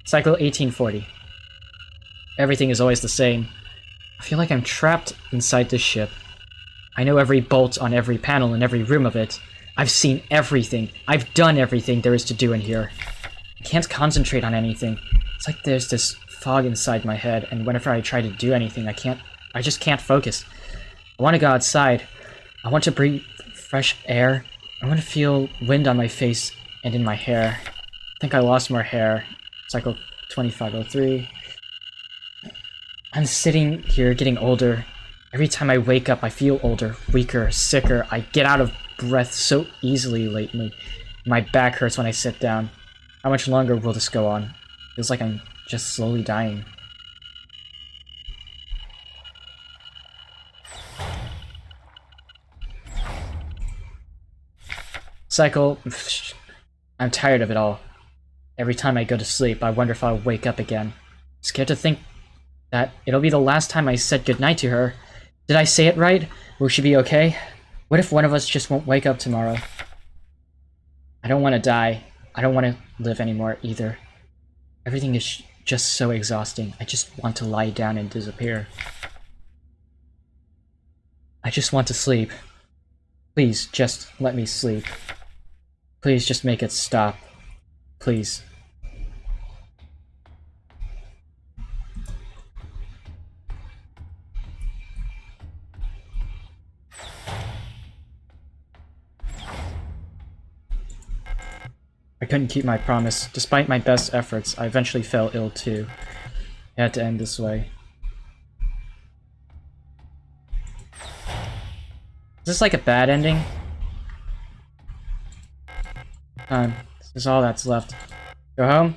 Cycle 1840. Everything is always the same. I feel like I'm trapped inside this ship. I know every bolt on every panel in every room of it. I've seen everything. I've done everything there is to do in here. I can't concentrate on anything. It's like there's this fog inside my head, and whenever I try to do anything, I just can't focus. I want to go outside. I want to breathe fresh air. I want to feel wind on my face and in my hair. I think I lost more hair. Cycle 2503. I'm sitting here getting older. Every time I wake up, I feel older, weaker, sicker. I get out of breath so easily lately. My back hurts when I sit down. How much longer will this go on? Feels like I'm just slowly dying. Cycle. I'm tired of it all. Every time I go to sleep, I wonder if I'll wake up again. Scared to think that it'll be the last time I said goodnight to her. Did I say it right? Will she be okay? What if one of us just won't wake up tomorrow? I don't want to die. I don't want to live anymore either. Everything is just so exhausting. I just want to lie down and disappear. I just want to sleep. Please, just let me sleep. Please just make it stop. Please. I couldn't keep my promise. Despite my best efforts, I eventually fell ill too. It had to end this way. Is this like a bad ending? This is all that's left. Go home?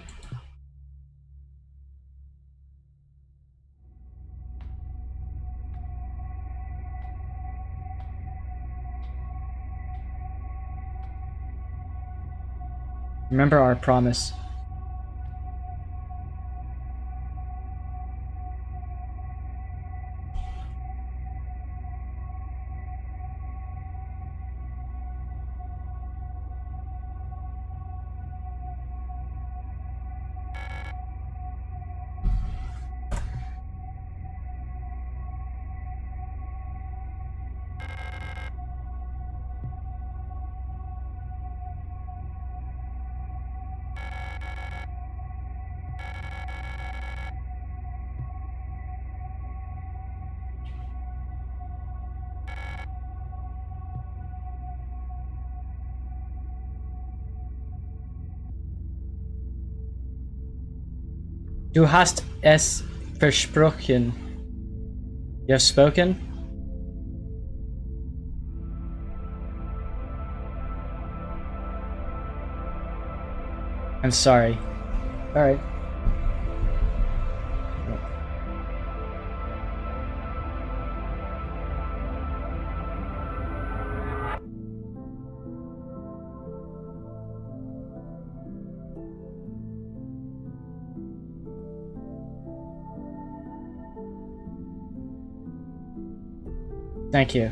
Remember our promise. Du hast es versprochen. You have spoken? I'm sorry. Alright. Thank you.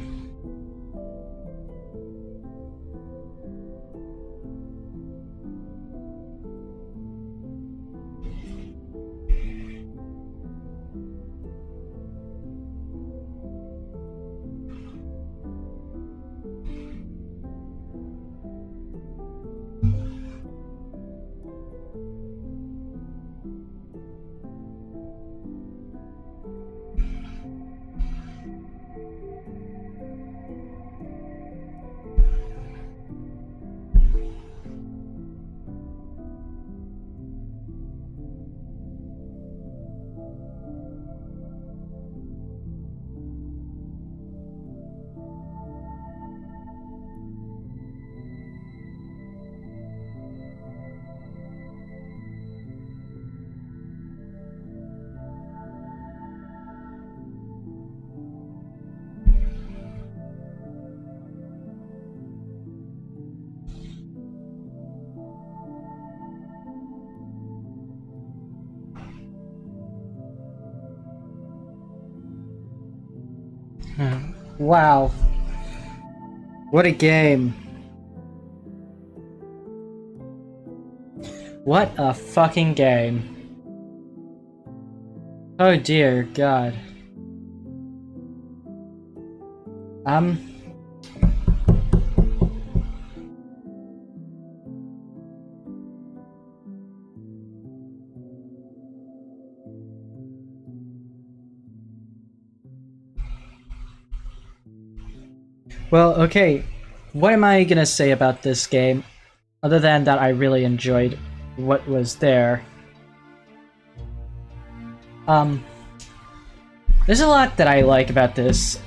Wow. What a game. What a fucking game. Oh dear God. Well, okay. What am I gonna say about this game? Other than that I really enjoyed what was there. There's a lot that I like about this,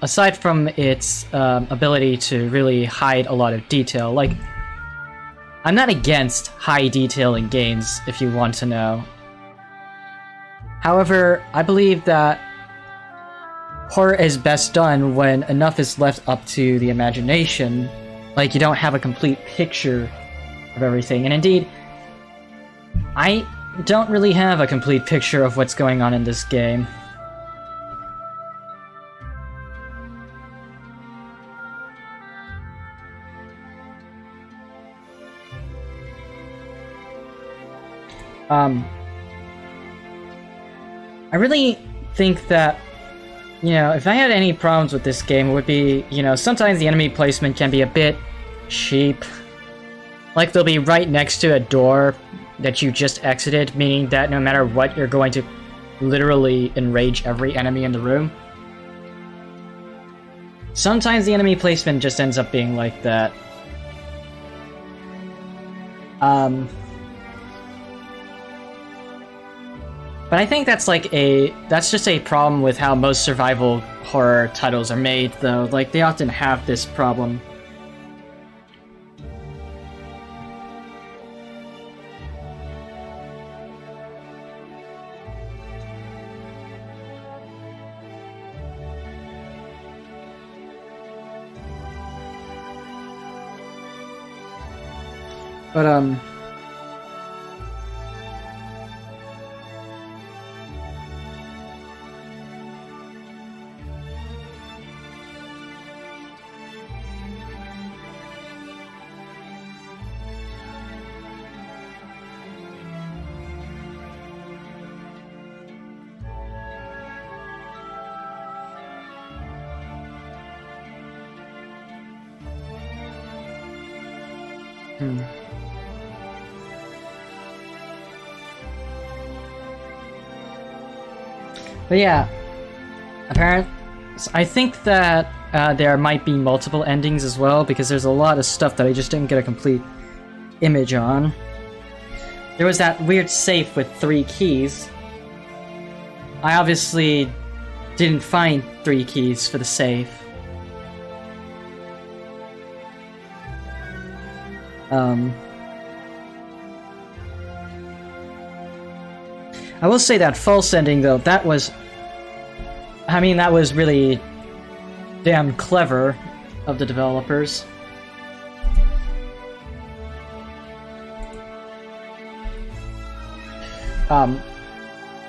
aside from its ability to really hide a lot of detail. Like, I'm not against high detail in games, if you want to know. However, I believe that horror is best done when enough is left up to the imagination. Like, you don't have a complete picture of everything. And indeed, I don't really have a complete picture of what's going on in this game. I really think that, you know, if I had any problems with this game, it would be, you know, sometimes the enemy placement can be a bit cheap. Like, they'll be right next to a door that you just exited, meaning that no matter what, you're going to literally enrage every enemy in the room. Sometimes the enemy placement just ends up being like that. But I think that's like that's just a problem with how most survival horror titles are made, though. Like, they often have this problem. But, But yeah, I think that there might be multiple endings as well, because there's a lot of stuff that I just didn't get a complete image on. There was that weird safe with 3 keys. I obviously didn't find 3 keys for the safe. I will say that false ending, though, that was... I mean, that was really damn clever of the developers.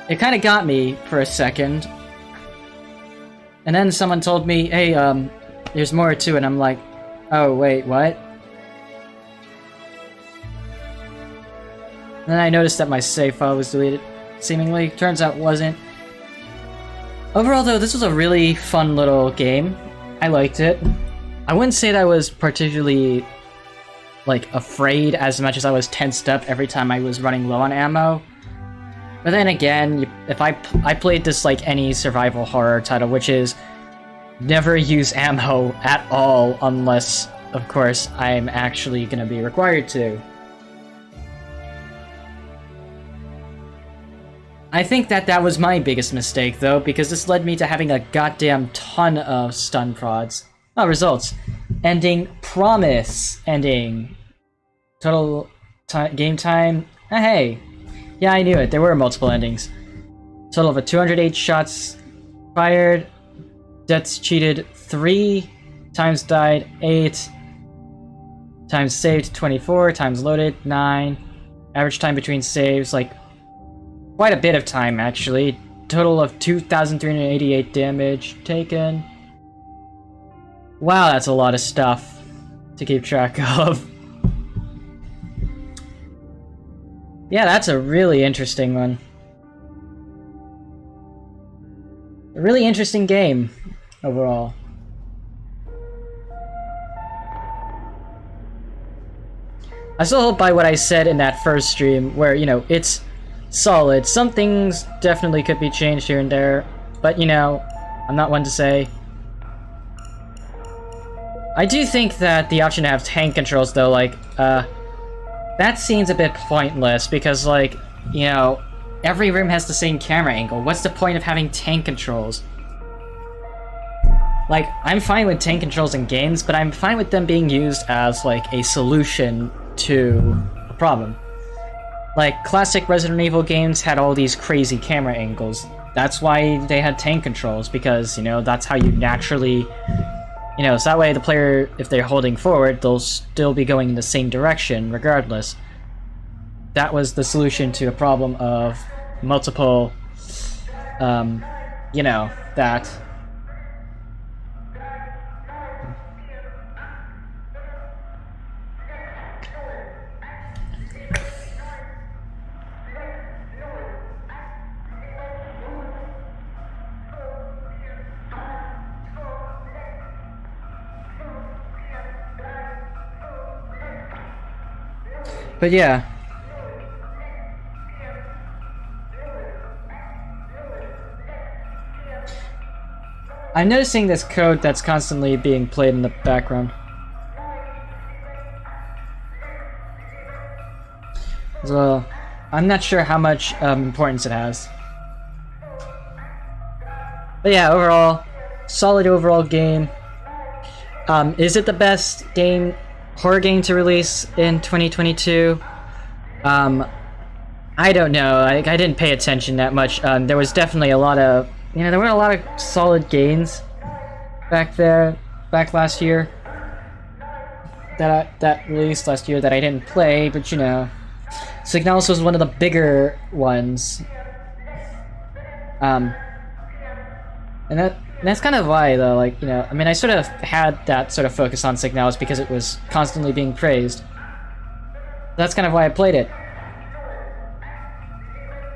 It kind of got me for a second. And then someone told me, hey, there's more to it, and I'm like, oh, wait, what? And then I noticed that my save file was deleted. Seemingly. Turns out it wasn't. Overall, though, this was a really fun little game. I liked it. I wouldn't say that I was particularly, like, afraid as much as I was tensed up every time I was running low on ammo. But then again, if I played this like any survival horror title, which is never use ammo at all unless, of course, I'm actually gonna be required to. I think that was my biggest mistake, though, because this led me to having a goddamn ton of stun prods. Oh, results. Ending. Promise. Ending. Total game time. Hey. Yeah, I knew it. There were multiple endings. Total of 208 shots fired. Deaths cheated 3. Times died 8. Times saved 24. Times loaded 9. Average time between saves, like, quite a bit of time, actually. Total of 2,388 damage taken. Wow, that's a lot of stuff to keep track of. Yeah, that's a really interesting one. A really interesting game, overall. I still hold by what I said in that first stream, where, you know, it's solid. Some things definitely could be changed here and there, but, you know, I'm not one to say. I do think that the option to have tank controls, though, like, that seems a bit pointless, because, like, you know, every room has the same camera angle. What's the point of having tank controls? Like, I'm fine with tank controls in games, but I'm fine with them being used as, like, a solution to a problem. Like, classic Resident Evil games had all these crazy camera angles. That's why they had tank controls, because, you know, that's how you naturally... You know, so that way the player, if they're holding forward, they'll still be going in the same direction, regardless. That was the solution to a problem of multiple, you know, that... But yeah. I'm noticing this code that's constantly being played in the background. So, I'm not sure how much importance it has. But yeah, overall, solid overall game. Is it the best horror game to release in 2022? I don't know. I didn't pay attention that much. There was definitely a lot of, there were a lot of solid games back last year that released last year that I didn't play, but Signalis was one of the bigger ones. And that's kind of why, though, I sort of had that sort of focus on Signalis because it was constantly being praised. That's kind of why I played it.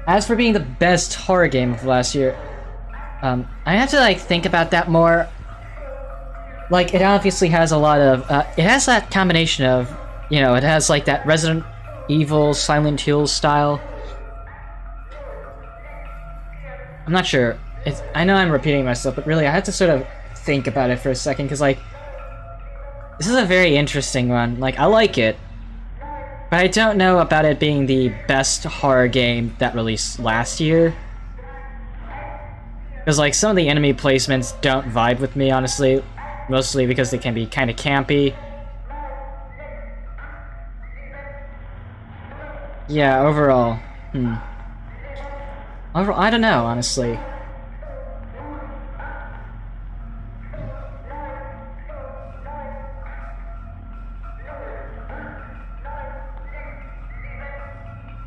As for being the best horror game of last year, I have to, think about that more. It obviously has a lot of, it has that combination of, it has, that Resident Evil, Silent Hill style. I'm not sure. I know I'm repeating myself, but really I had to sort of think about it for a second, because, this is a very interesting one. I like it, but I don't know about it being the best horror game that released last year. Because, some of the enemy placements don't vibe with me, honestly. Mostly because they can be kind of campy. Yeah, overall. Overall, I don't know, honestly.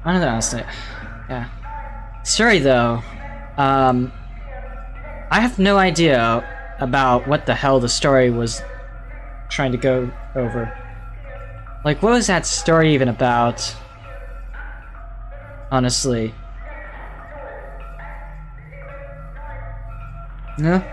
I don't know, honestly. Yeah. Story, though. I have no idea about what the hell the story was trying to go over. What was that story even about? Honestly. No?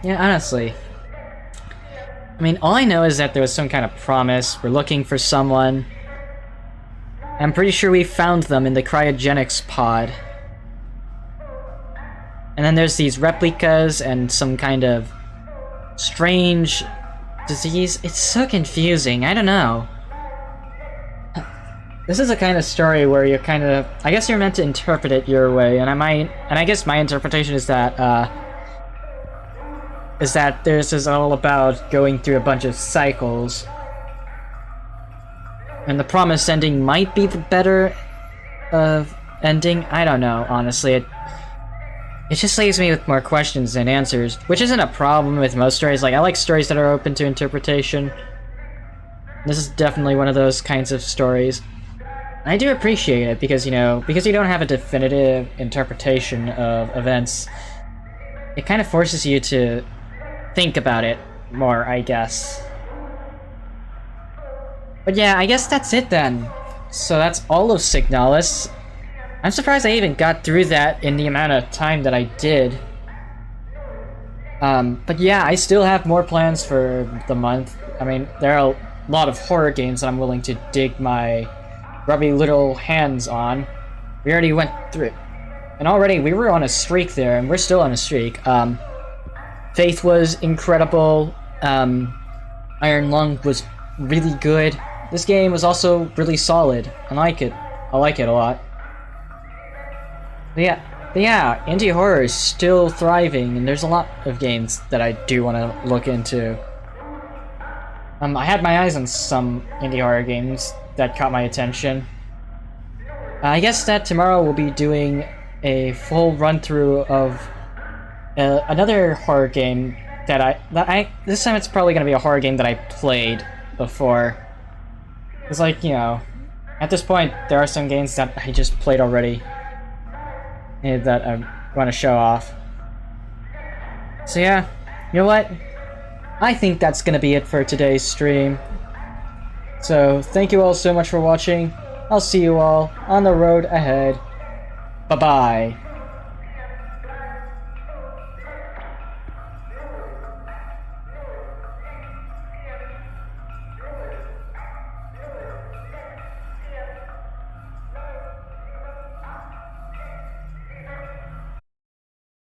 Yeah, honestly. All I know is that there was some kind of promise. We're looking for someone. I'm pretty sure we found them in the cryogenics pod. And then there's these replicas and some kind of strange disease. It's so confusing. I don't know. This is a kind of story where you're I guess you're meant to interpret it your way, and I guess my interpretation is that this is all about going through a bunch of cycles. And the promised ending might be the better ending. I don't know, honestly. It just leaves me with more questions than answers, which isn't a problem with most stories. I like stories that are open to interpretation. This is definitely one of those kinds of stories. I do appreciate it because, because you don't have a definitive interpretation of events, it kind of forces you to think about it more, I guess. But yeah, I guess that's it then. So that's all of Signalis. I'm surprised I even got through that in the amount of time that I did. But yeah, I still have more plans for the month. There are a lot of horror games that I'm willing to dig my grubby little hands on. We already went through it. And already we were on a streak there, and we're still on a streak. Faith was incredible. Iron Lung was really good. This game was also really solid. I like it. I like it a lot. But yeah, indie horror is still thriving, and there's a lot of games that I do want to look into. I had my eyes on some indie horror games that caught my attention. I guess that tomorrow we'll be doing a full run-through of another horror game this time it's probably going to be a horror game that I played before. It's at this point, there are some games that I just played already that I want to show off. So yeah, you know what? I think that's going to be it for today's stream. So, thank you all so much for watching. I'll see you all on the road ahead. Bye-bye.